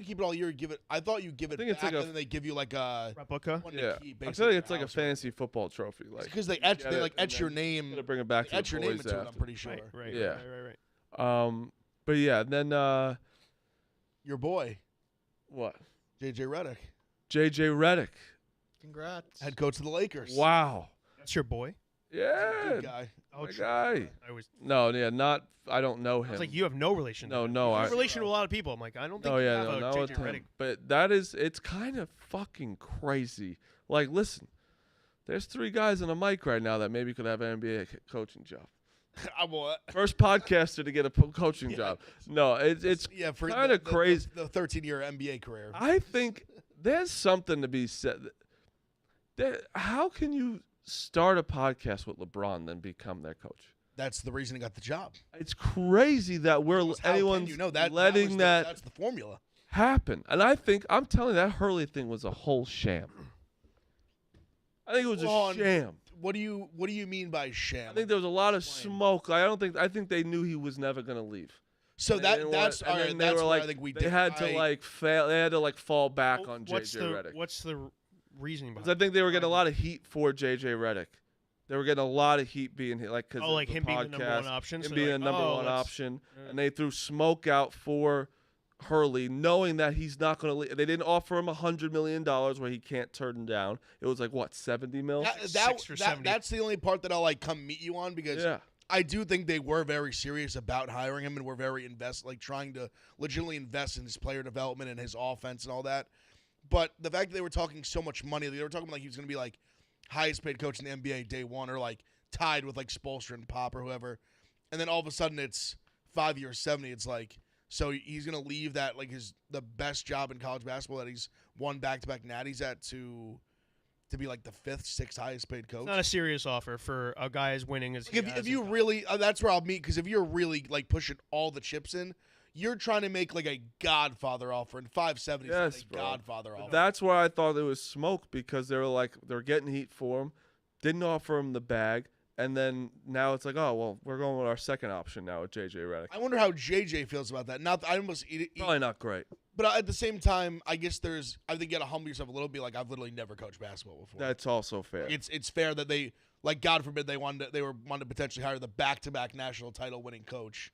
keep it all year. Give it. I thought you give it think it's back, like a- and then they give you like a Replica. one Yeah. to keep. I feel like it's like a fantasy football trophy. Like because they get etch it and your then name. gotta bring it back to Etch the your name boys into it. I'm after. pretty sure. Right. Yeah. Right. But yeah, then Your boy what? JJ Redick, JJ Redick. Congrats. head coach of the Lakers. Wow. That's your boy. Yeah. Good guy. My guy. I was. No, yeah, not. I don't know I him. was like, you have no relation. No, to him. no, You I- have relation to a lot of people. I'm like, I don't think Oh you yeah, have no, a not JJ with him. Redick. But it's kind of fucking crazy. Like, listen, there's 3 guys on a mic right now that maybe could have an NBA coaching job. I will. First podcaster to get a coaching job. No, it's Yeah, for kinda crazy. The 13-year NBA career. I think there's something to be said. How can you start a podcast with LeBron and then become their coach? That's the reason he got the job. It's crazy that How can anyone's you know that letting was that that's the formula. happen. And I think I'm telling you, that Hurley thing was a whole sham. I think it was Hold a on. sham. What do you mean by sham? I think there was a lot of smoke. I think they knew he was never gonna leave. so. And they didn't That's want- all and right. then they That's were where like, I think we they did. had to like fail. They had to like fall back Well, on what's JJ the Redick. what's the reasoning behind? Because I think they were getting a lot of heat for JJ Redick. They were getting a lot of heat being here, like because like the him being the number podcast, one option. him so being they're the like, number oh, one let's- option, yeah. and they threw smoke out for Hurley, knowing that he's not going to leave. They didn't offer him $100 million where he can't turn down. It was like what, 70 mil? Six or 70. That's the only part that I'll like come meet you on because Yeah. I do think they were very serious about hiring him and were very trying to legitimately invest in his player development and his offense and all that. But the fact that they were talking so much money, they were talking like he was going to be like highest paid coach in the NBA day one or like tied with like Spoelstra and Pop or whoever. And then all of a sudden it's 5 years, 70. It's like, so he's going to leave that like the best job in college basketball that he's won back-to-back natties at to be like the 5th, 6th highest paid coach. It's not a serious offer for a guy as winning as he If has you in really, that's where I'll meet because if you're really like pushing all the chips in, you're trying to make like a Godfather offer, and 570 is Yes, not a bro. Godfather offer. That's why I thought it was smoke because they were like they're getting heat for him, didn't offer him the bag, and then now it's like, oh well, we're going with our second option now with JJ Redick. I wonder how JJ feels about that. Not, I almost, Probably not great. but at the same time, I guess I think you gotta humble yourself a little bit. Like I've literally never coached basketball before. That's also fair. It's fair that they, like God forbid, they wanted to potentially hire the back-to-back national title winning coach,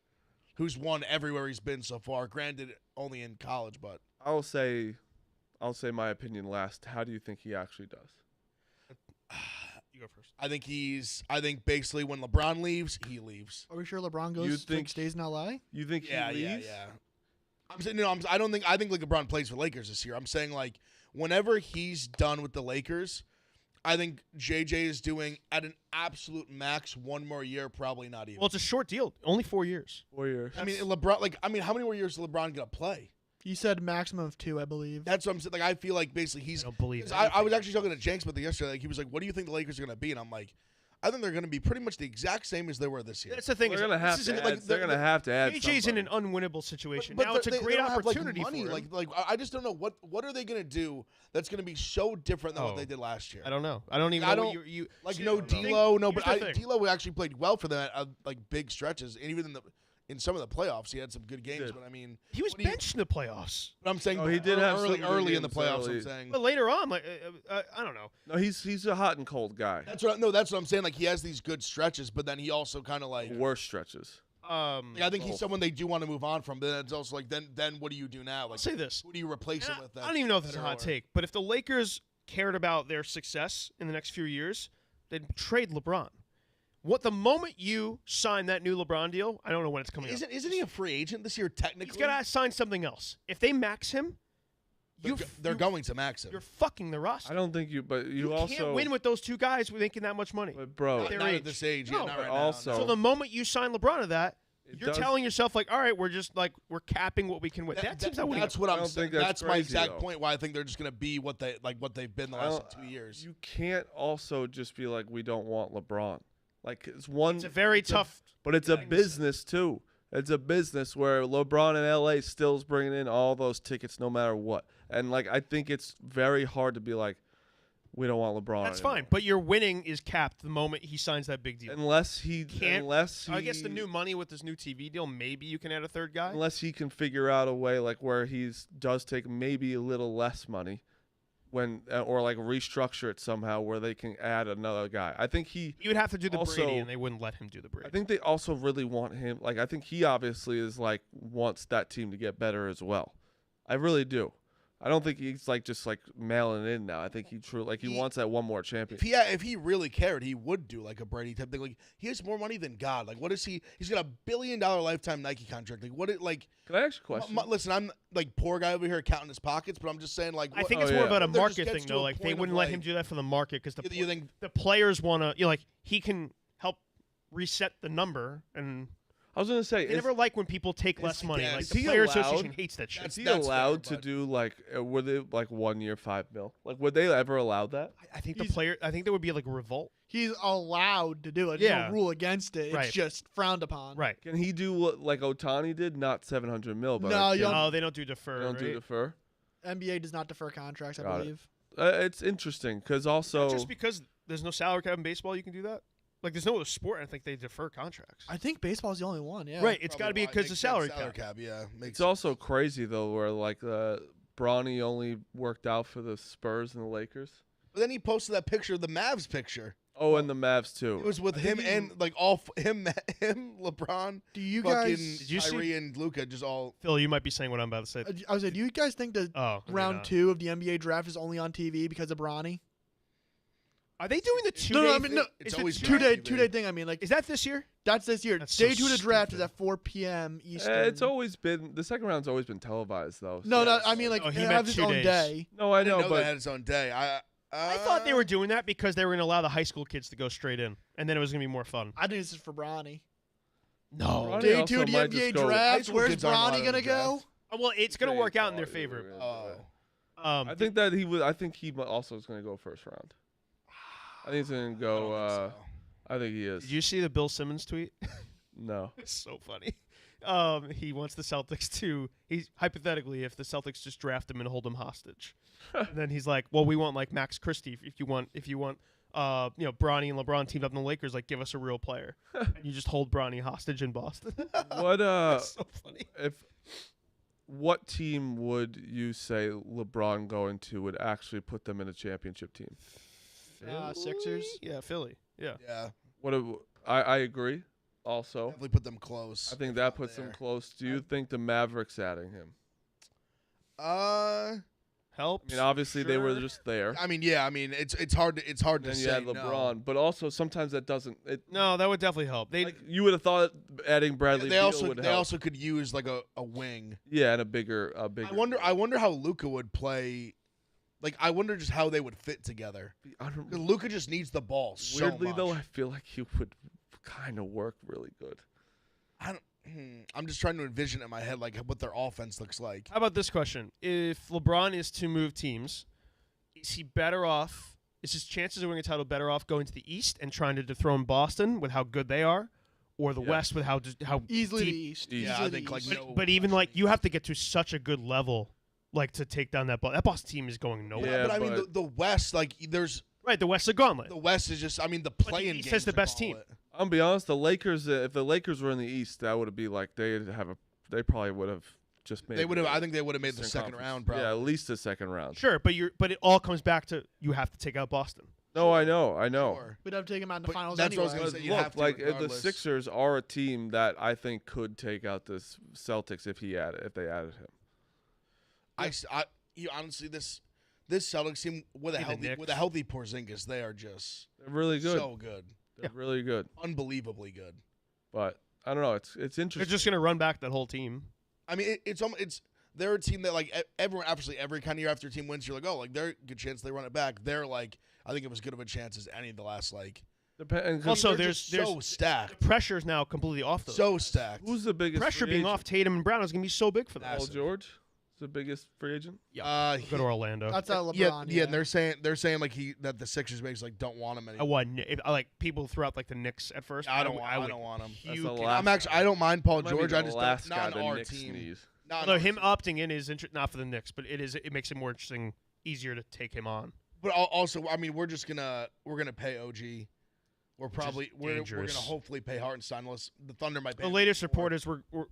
who's won everywhere he's been so far. Granted, only in college, but I'll say my opinion last. How do you think he actually does? You go first. I think basically when LeBron leaves, he leaves. Are we sure LeBron You goes think- stays in LA? You think he leaves? I'm saying I think like LeBron plays for Lakers this year. I'm saying like whenever he's done with the Lakers, I think JJ is doing at an absolute max one more year, probably not even. Well, it's a short deal, only 4 years. 4 years. I mean LeBron how many more years is LeBron gonna play? You said maximum of 2, I believe. That's what I'm saying. Like I feel like basically he's I don't believe 'cause it. I was actually talking to Jenks about this yesterday. Like he was like, "What do you think the Lakers are gonna be?" And I'm like, I think they're gonna be pretty much the exact same as they were this year. That's the thing. They're is gonna have this to. isn't Add, like they're gonna have to add. AJ's in an somebody. unwinnable situation. But Now it's a they great don't have, like, opportunity money. for him. Like I just don't know what are they gonna do that's gonna be so different than what Oh. they did last year. I don't know. I don't even I know what don't- you Like see, no the thing- D'Lo, no, but here's the thing. D'Lo actually played well for them at like big stretches, and even in some of the playoffs, he had some good games. did. But I mean, He was what do you- benched in the playoffs. but I'm saying Oh, he did have some good early in the games playoffs. early. I'm saying But later on, like I don't know. No, he's a hot and cold guy. that's what I'm saying. Like he has these good stretches, but then he also kind of like. Worst stretches. I think he's both. someone they do want to move on from. But then it's also like then what do you do now? I'll Like say this. who do you replace him And with? I don't even know if this is a better hot or- take, but if the Lakers cared about their success in the next few years, they'd trade LeBron. What the moment you sign that new LeBron deal, I don't know when it's coming out. Isn't he a free agent this year technically? He's got to sign something else. If they max him, they're going to max him. You're fucking the roster. I don't think but you also can't win with those two guys making that much money. But bro, Not at this age. No, Yeah, not but right also- now. So the moment you sign LeBron to that, It you're does- telling yourself like, all right, we're capping what we can win. That team's not winning. That's what I I'm don't saying. think that's That's my crazy, exact though. point. Why I think they're just going to be what they've been the last 2 years. You can't also just be like, we don't want LeBron. Like it's one. It's a very tough. But it's a thing to say. business too. It's a business where LeBron in LA still's bringing in all those tickets no matter what. And like I think it's very hard to be like, we don't want LeBron. That's anymore. fine, but your winning is capped the moment he signs that big deal. Unless he Can't- unless he I guess the new money with this new TV deal, maybe you can add a third guy. unless he can figure out a way like where does take maybe a little less money when or like restructure it somehow where they can add another guy. I think He would have to do the Also- Brady, and they wouldn't let him do the Brady. I think they also really want him. Like I think he obviously is like wants that team to get better as well. I really do. I don't think he's like just like mailing it in now. I think he wants that one more championship. If he really cared, he would do like a Brady type thing. Like he has more money than God. Like what is he? He's got $1 billion lifetime Nike contract. Like what? Can I ask you a question? Listen, I'm like poor guy over here counting his pockets, but I'm just saying like. I what- think Oh, it's more yeah. about a There just market gets thing, to though. a Like they point of, wouldn't let like- him do that for the market because You think the players want to. Like he can help reset the number, and I was gonna say, they never like when people take less money. yeah, Like is the he player allowed- association hates that shit. is he that's fair, allowed to but- do like were they like 1 year $5 million? Like would they ever allow that? I think I think there would be like a revolt. He's allowed to do it. There's Yeah. no rule against it. It's Right. just frowned upon. Right. Can he do what like Otani did? Not $700 million, but No, like, you can- don't- Oh, they don't do defer. they don't do right? defer. NBA does not defer contracts, I Got it. believe. It's interesting because also Just because there's no salary cap in baseball, you can do that. Like there's no other sport. I think they defer contracts. I think baseball's the only one. Yeah. Right. It's got to be because of salary cap. Yeah, makes it's also crazy though, where like Bronny only worked out for the Spurs and the Lakers. But then he posted that picture, the Mavs picture. Oh, and the Mavs too. It was with him and like him, LeBron, Do you fucking guys? Did you see- Kyrie and Luka, just all. Phil, you might be saying what I'm about to say. I was like, do you guys think that Oh, okay, round no. 2 of the NBA draft is only on TV because of Bronny? Are they doing the 2 No, day? I mean, no, It's is always it two two-day TV. thing. I mean, like Is that this year? that's this year. That's so Day 2 of the draft is stupid. at 4 p.m. Eastern. It's always been the second round's always been televised though. no, so- no. I mean, like Oh, it he has meant its 2 own days. day. No, I I didn't know, know but that had its own day. I thought they were doing that because they were going to allow the high school kids to go straight in, and then it was going to be more fun. I think this is for Bronny. No. Bronny Day also 2 of the might NBA just go- High draft. school Where's kids aren't allowed Bronny in gonna the draft. go? Well, it's going to work out in their Yeah, favor. yeah, yeah. Oh, I think that he would. I think he also is going to go first round. I think he's going to go. I think he is. Did you see the Bill Simmons tweet? No. It's so funny. He wants the Celtics to. He's hypothetically, if the Celtics just draft him and hold him hostage, and then he's like, "Well, we want like Max Christie. If you want, Bronny and LeBron teamed up in the Lakers, like give us a real player, and you just hold Bronny hostage in Boston." What That's so funny. what team would you say LeBron going to would actually put them in a championship team? Sixers. Yeah, Philly. Yeah. yeah, I agree. Also, definitely put them close. I think that puts them there. close. Do you think the Mavericks adding him? Helps. I mean, obviously they were Sure. just there. I mean, yeah, I mean, it's hard to And then say you had no. LeBron, but also sometimes that doesn't. No, that would definitely help. They Like you would have thought adding Bradley They Beal also would they help. also could use like a wing. Yeah, and a bigger. I wonder how Luka would play. Like I wonder just how they would fit together. I don't, Luka just needs the ball so weirdly much. though, I feel like he would kind of work really good. I'm just trying to envision in my head like what their offense looks like. How about this question? If LeBron is to move teams, is he better off? Is his chances of winning a title better off going to the East and trying to dethrone Boston with how good they are, or the Yes. West with how Easily the deep? East. Yeah, Easily I the think, like, East. no- But even like you have to get to such a good level, like to take down that Boston team is going nowhere. Yeah, but I mean but- the West, like there's Right, the West is a gauntlet. the West is just. I mean the the playing East games has the are best team. gauntlet. I'm gonna be honest. The Lakers, if the Lakers were in the East, that would be like they probably would have just made. They would have. I think they would have made the Eastern second Conference. round. Probably. Yeah, at least the second round. Sure, but it all comes back to you have to take out Boston. No, I know. Sure. We'd have to take him out in the But finals that's what I was anyway. gonna But say, you have look, to like if the regardless. Sixers are a team that I think could take out the Celtics if they added him. Honestly, this Celtics team with a Maybe the healthy Knicks. with a healthy Porzingis, they are just They're really good. so good. They're really good. Unbelievably good. But I don't know. It's They're interesting. just gonna run back that whole team. I mean, it's they're a team that like everyone, obviously every kind of year after a team wins, you're like, oh, like they're a good chance they run it back. They're like, I think it was good of a chance as any of the last like. Also, they're there's just so stacked, pressure is now completely off those. so stacked. Who's the biggest Pressure free being agent? off Tatum and Brown is gonna be so big for them. Paul George is the biggest free agent. Yeah, go to Orlando. That's LeBron. yeah, and they're saying like that the Sixers basically like don't want him I anymore. wouldn't. I like people throughout like the Knicks at first. I don't would want him. That's puke the it. last I don't mind Paul Might be George. the I just last don't, guy not the on our Knicks team. sneeze. Not on Although our him team. opting in is not for the Knicks, but it makes it more interesting, easier to take him on. But also, I mean, we're gonna pay OG. We're gonna dangerous. hopefully pay Hartenstein. The Thunder might pay. The him latest more. report is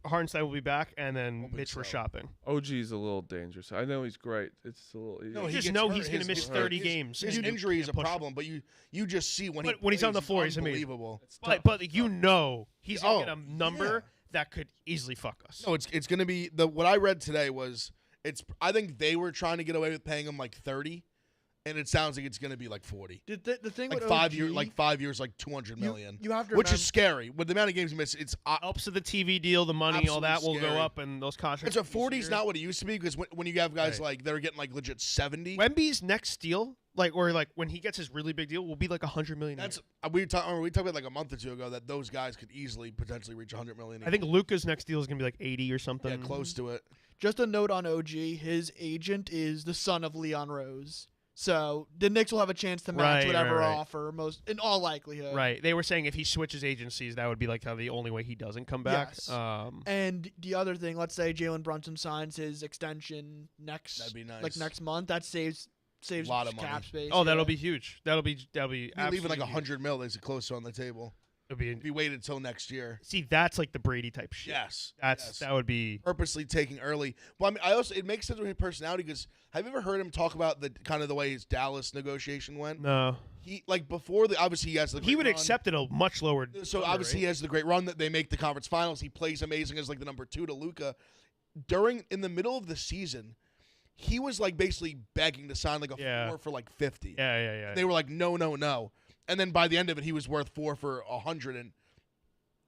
Hartenstein will be back, and then Won't be Mitch we're so. shopping. OG's a little dangerous. I know he's great. It's a little. No, You he just gets know hurt. he's going to miss His- 30 his- games. His and you injury is a can't push him. problem, but you just see when When he's on the plays, floor, he's amazing. unbelievable. But you know he's going to get a yeah. number that could easily fuck us. No, it's going to be what I read today was I think they were trying to get away with paying him like 30, and it sounds like it's going to be like 40. The thing Like with 5 OG, years, like 5 years, like 200 million. You have to which remember, is scary. With the amount of games he missed, it's Helps with the TV deal, the money, all that will Absolutely go scary. up, and those contracts. it's a 40 is not what it used to be because when you have guys Right. like that are getting like legit 70. Wemby's next deal, when he gets his really big deal, will be like $100 million. That's we talked about like a month or two ago that those guys could easily potentially reach 100 million. I think Luka's next deal is going to be like 80 or something. yeah, close to it. just a note on OG, his agent is the son of Leon Rose. So the Knicks will have a chance to match Right, whatever right. offer, in all likelihood. Right. They were saying if he switches agencies, that would be like kind of the only way he doesn't come back. Yes. Um, And the other thing, let's say Jalen Brunson signs his extension That'd be nice. like next month. That saves A lot of cap money. space. oh, that'll yeah. be huge. That'll be If you leave absolutely like huge. 100 mil, there's close on the table. It'll be If you waited until next year. see, that's like the Brady type shit. Yes. That would be. Purposely taking early. Well, I mean, it makes sense with his personality because have you ever heard him talk about the kind of the way his Dallas negotiation went? No, He before obviously he has the he great would run. accept it a much lower. So number, obviously he has the great run that they make the conference finals. He plays amazing as like the number 2 to Luka. In the middle of the season, he was like basically begging to sign like a Yeah. 4 for like 50. Yeah. They were like, no. And then by the end of it, he was worth 4 for 100, and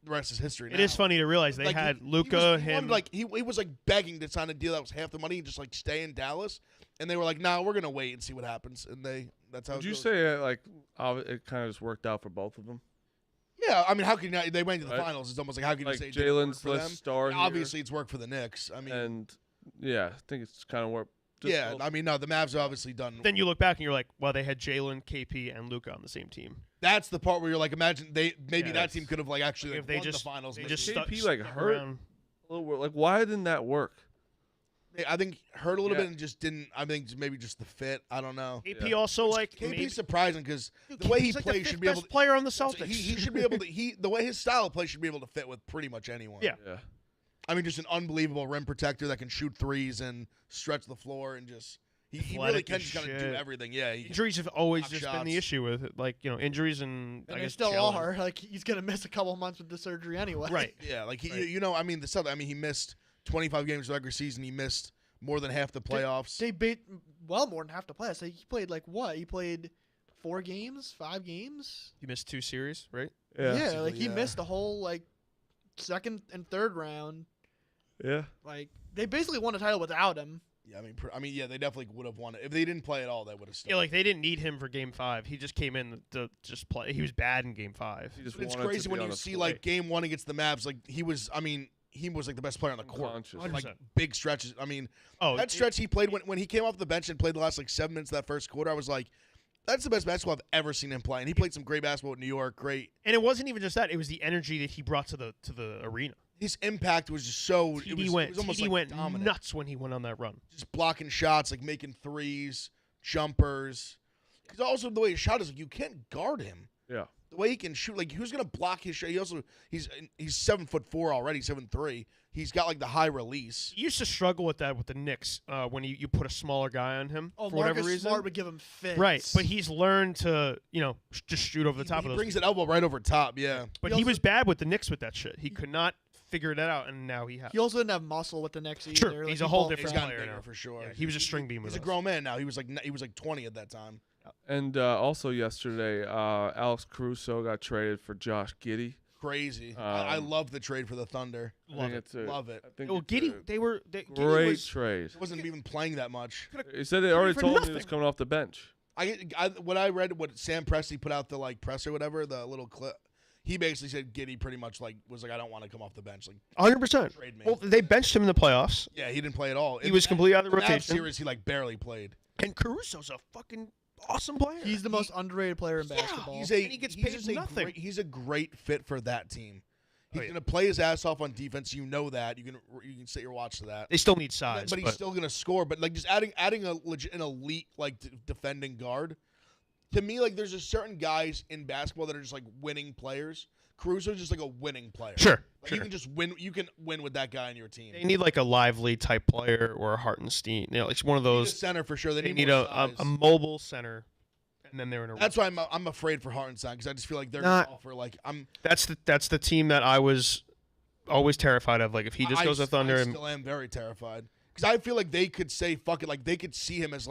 the rest is history. It now. is funny to realize they Like, had he Luka, was, he him. wanted, like he was like begging to sign a deal that was half the money and just like stay in Dallas, and they were like, "Nah, we're gonna wait and see what happens." And that's how. Would it you goes. say it kind of just worked out for both of them? Yeah, I mean, how can you not, they went to the Right. finals? It's almost like how can Like you say it didn't work Jalen's for less them? star here, Obviously, it's worked for the Knicks. I mean, and yeah, I think it's kind of worked. just yeah, both. I mean, no, the Mavs are obviously done. Then you look back and you're like, well, they had Jalen, KP, and Luka on the same team. That's the part where you're like, imagine maybe Yeah, that that's- team could have like actually if like, they won just the finals. they maybe. just KP, stuck, like, stuck hurt. around. Like, why didn't that work? I think hurt a little Yeah. bit and just didn't. I think maybe just the fit. I don't know. KP Yeah. also like KP's maybe, surprising because the way he he's like the plays fifth should be able best to. player on the So Celtics. he should be able to. The way his style of play should be able to fit with pretty much anyone. Yeah. Yeah. I mean, just an unbelievable rim protector that can shoot threes and stretch the floor and just he really Athletic can as just kind of do shit. everything. Yeah, Injuries have always Block just been the shots. issue with it. Like, injuries and I And they guess still Jalen. are. Like he's gonna miss a couple months with the surgery anyway. Right. yeah. Like he, Right. I mean, he missed 25 games regular season. He missed more than half the playoffs. They beat well more than half the playoffs. He played like what? He played 4 games, 5 games. He missed 2 series, right? Yeah, like he yeah. missed the whole like second and third round. Yeah. Like they basically won a title without him. Yeah, I mean, yeah, they definitely would have won it if they didn't play at all. They would have still. Yeah, like they didn't need him for Game 5. He just came in to just play. He was bad in Game 5. He just But it's wanted to crazy be when on you the see floor. like game 1 against the Mavs. Like he was. I mean, he was like the best player on the court. Unconscious. Like 100%. big stretches. I mean, Oh, that stretch he played when he came off the bench and played the last like 7 minutes of that first quarter. I was like, that's the best basketball I've ever seen him play. And he played some great basketball at New York. Great. and it wasn't even just that. It was the energy that he brought to the arena. His impact was just so. It TD was almost TD like went dominant. nuts when he went on that run. Just blocking shots, like making threes, jumpers. Because also the way he shot is like you can't guard him. Yeah. The way he can shoot, like who's gonna block his shot? He's 7'4" already, 7'3". He's got like the high release. He used to struggle with that with the Knicks when you put a smaller guy on him Oh, for whatever Marcus reason. Smart would give him fits. Right, but he's learned to just shoot over the top He of those. brings that elbow right over top. Yeah. But he was bad with the Knicks with that shit. He could not figure it out, and now he has. He also didn't have muscle with the Knicks either. Sure, Like, he's he a whole bulked He's different up. gotten player bigger now. for sure. Yeah, he was a string beam with He's a us. grown man now. He was like 20 at that time. And also yesterday, Alex Caruso got traded for Josh Giddey. Crazy. I love the trade for the Thunder. Love it. Love it. I think Well, it's Giddey, a Giddey great was, trade. He wasn't even playing that much. He said they already for told him he was nothing. coming off the bench. When I read what Sam Presti put out the press or whatever, the little clip, he basically said Giddey pretty much was like, I don't want to come off the bench. 100%. Trade me. Well, they benched him in the playoffs. Yeah, he didn't play at all. He was completely out of the in that rotation. series, he barely played. And Caruso's a fucking awesome player. He's the most underrated player in basketball. And he gets paid just a nothing. he's a great fit for that team. He's Oh, yeah. gonna play his ass off on defense. You know that. You can set your watch to that. They still need size, But he's still gonna score. But just adding an elite defending guard. To me, there's just certain guys in basketball that are just winning players. Caruso's just a winning player. Sure. You can just win. You can win with that guy on your team. They need a lively type player or a Hartenstein. It's one of They need a those. center for sure. They need need more a size. mobile center, and then they're in a. That's why I'm afraid for Hartenstein because I just feel like they're Not- gonna offer I'm. That's the team that I was always terrified of. If he just goes to Thunder I and still am very terrified because I feel like they could say fuck it. They could see him as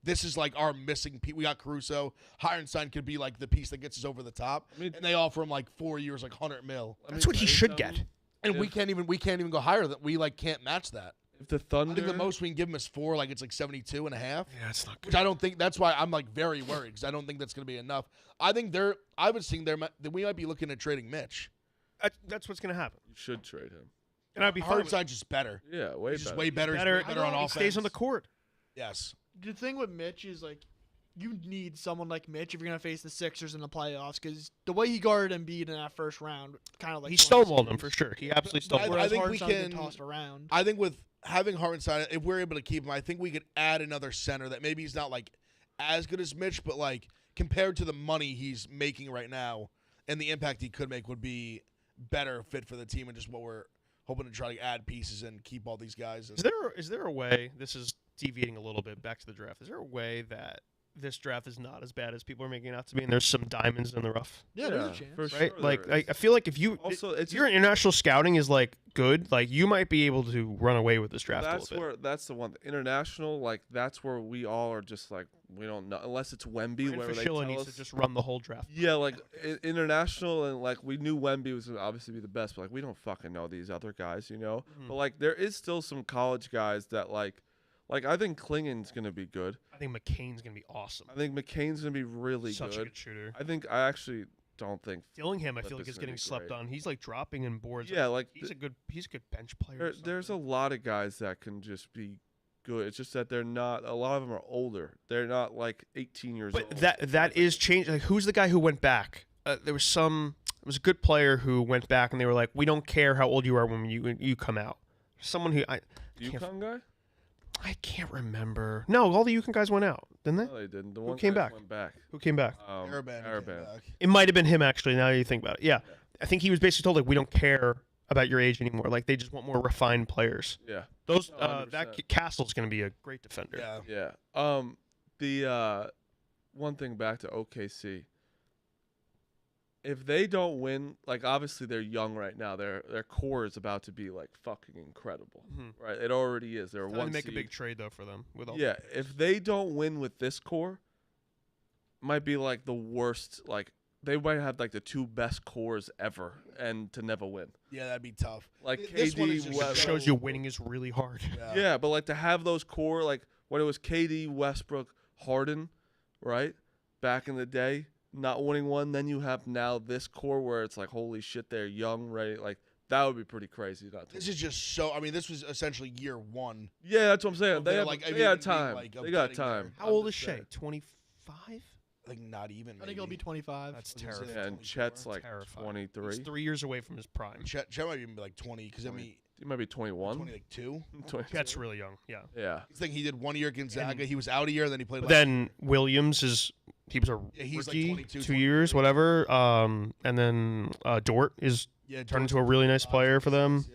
this is our missing piece. We got Caruso. Hartenstein could be the piece that gets us over the top. I mean- and they offer him 4 years, 100 mil. that's what he should get. And we can't even go higher than we can't match that. If the I Thunder, think the most we can give him is 4. It's 72 and a half. Yeah, it's not good. Which I don't think. That's why I'm very worried because I don't think that's going to be enough. I think I was seeing that we might be looking at trading Mitch. That's what's gonna happen. you should trade him. And I'd be fine. with Hartenstein's just better. Yeah, way He's just better. way better. He's better. way better on He offense. He stays on the court. Yes. The thing with Mitch is you need someone like Mitch if you're gonna face the Sixers in the playoffs because the way he guarded Embiid in that first round, kind of He stonewalled him for sure. He absolutely stonewalled. I Whereas think we Hartenstein can- tossed around. I think with having Hartenstein, if we're able to keep him, I think we could add another center that maybe he's not as good as Mitch, but compared to the money he's making right now and the impact he could make would be better fit for the team and just what we're hoping to try to add pieces and keep all these guys. Is there a way? This is deviating a little bit back to the draft. Is there a way that this draft is not as bad as people are making it out to be, and there's some diamonds in the rough? Yeah, there's a chance. for Right? sure there is. I feel like if you Also, if it's your international scouting is good, you might be able to run away with this draft a that's little bit. that's the one. International, that's where we all are just we don't know unless it's Wemby, And where they Fashilla tell needs us. to just run the whole draft. Yeah, international and we knew Wemby was gonna obviously be the best, but we don't fucking know these other guys, you know. Mhm. But there is still some college guys that I think Klingon's gonna be good. I think McCain's gonna be awesome. I think McCain's gonna be really Such a good. good shooter. I actually don't think. Dillingham, I Clip feel like is is gonna getting be slept great. on. He's dropping in boards. Yeah, he's a good bench player. there's a lot of guys that can just be good. It's just that they're not. A lot of them are older. They're not 18 years old. But that is changed. Who's the guy who went back? There was it was a good player who went back, and they were like, "We don't care how old you are when you come out." Someone who UConn guy? I can't remember. No, all the UConn guys went out, didn't they? No, they didn't. The one came guy back? Went back. Who came back? Araband came Araband. back. It might have been him actually. Now that you think about it, yeah. I think he was basically told we don't care about your age anymore. They just want more refined players. Yeah. Those No, that 100%. Castle's going to be a great defender. Yeah. Yeah. The one thing back to OKC. If they don't win, obviously they're young right now. Their core is about to be fucking incredible, Mhm. right? It already is. They're Time one to make seed. a big trade though for them with all. Yeah. If they don't win with this core, might be the worst. They might have the two best cores ever, and to never win. Yeah, that'd be tough. KD, This one is just West- so- shows you winning is really hard. Yeah, but to have those core, when it was KD, Westbrook, Harden, right? Back in the day, not winning one, then you have now this core where it's holy shit, they're young, right? That would be pretty crazy. Not to This is just so. I mean, this was essentially year one. Yeah, that's what I'm saying. of They their, have, like, they even got being, time. like, They got getting time. there. How old is just Shea? saying. 25. I think not even. I think he'll be 25. That's I was gonna say terrifying. Yeah, and 24. Chet's Terrifying. 23. He's 3 years away from his prime. Chet might even be 20 because I mean, He might be 21. 22. 22. Chet's really young. Yeah. Yeah. I think he did 1 year at Gonzaga. And- He was out a year, then he played. But last then Williams he was a Yeah, he's, rookie, 22, 2 years, whatever. And then Dort is yeah, turned into a really nice player for them.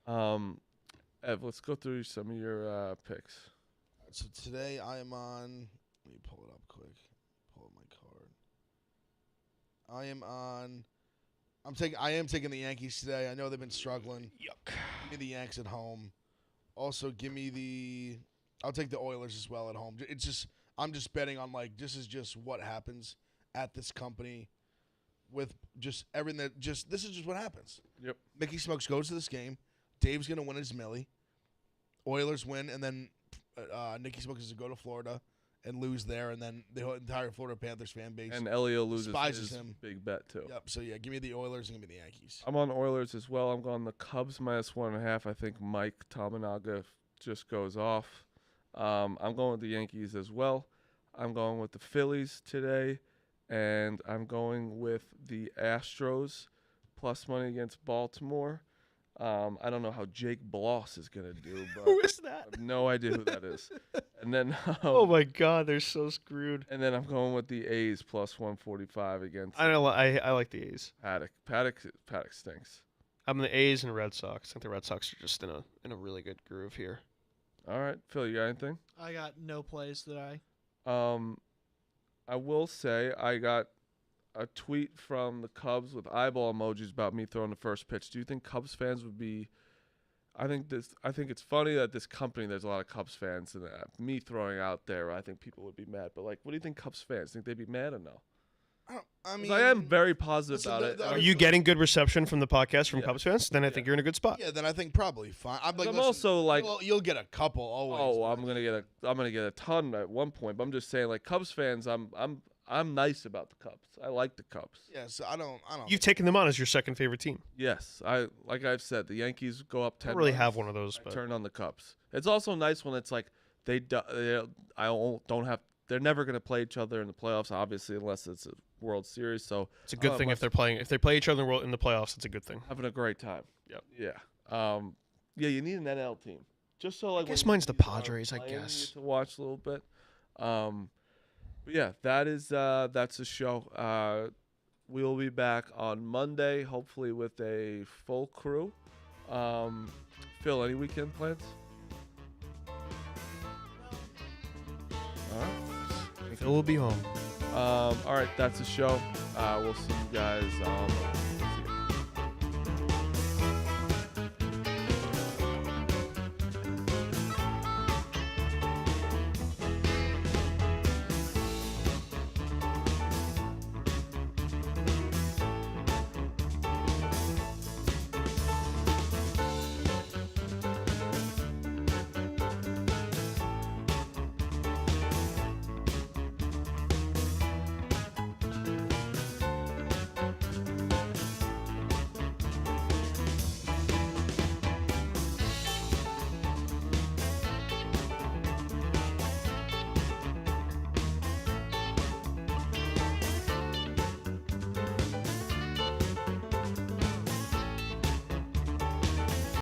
Yeah. Ev, let's go through some of your picks. So today I am on. Let me pull it up quick. Pull up my card. I am on. I am taking the Yankees today. I know they've been struggling. Yuck. Give me the Yanks at home. Also, give me the. I'll take the Oilers as well at home. It's just I'm just betting on like this is just what happens at this company with just everything that just this is just what happens. Yep. Nikki Smokes goes to this game. Dave's gonna win his millie. Oilers win, and then Nikki Smokes is to go to Florida and lose there, and then the entire Florida Panthers fan base And Elio loses despises his him. big bet too. Yep. So yeah, give me the Oilers and give me the Yankees. I'm on Oilers as well. I'm going the Cubs -1.5. I think Mike Tominaga just goes off. I'm going with the Yankees as well. I'm going with the Phillies today, and I'm going with the Astros plus money against Baltimore. I don't know how Jake Bloss is gonna do, but Who is I that? have no idea who that is. And then Oh my God, they're so screwed. and then I'm going with the A's plus 145 against I don't. I like the A's. Paddock. Paddock stinks. I'm the A's and Red Sox. I think the Red Sox are just in a really good groove here. All right, Phil, you got anything? I got no plays today. I will say I got a tweet from the Cubs with eyeball emojis about me throwing the first pitch. Do you think Cubs fans would be? I think it's funny that this company, there's a lot of Cubs fans, and me throwing out there, I think people would be mad. But like, what do you think Cubs fans think they'd be mad or no? I 'Cause mean, I am very positive listen, about it. Are you getting good reception from the podcast from Yeah. Cubs fans? Then I think you're in a good spot. Yeah, then I think probably fine. I'm like, I'm listen, also like, you'll get a couple always. oh, I'm gonna get a ton at one point. But I'm just saying, like Cubs fans, I'm nice about the Cubs. I like the Cubs. Yeah, so I don't. You've taken them on as your second favorite team. Yes, like I've said, the Yankees go up 10. I don't really runs, have one of those, I but turn on the Cubs. It's also nice when it's like they don't have. They're never gonna play each other in the playoffs, obviously, unless it's a World Series. So it's a good thing if they're playing. If they play each other in the playoffs, it's a good thing. having a great time. Yep. Yeah. Yeah. You need an NL team just so like. I guess when mine's the these are Padres, I playing, you guess. get to watch a little bit. But yeah, that's the show. We will be back on Monday, hopefully with a full crew. Phil, any weekend plans? All right. Phil will be home. All right, that's the show. We'll see you guys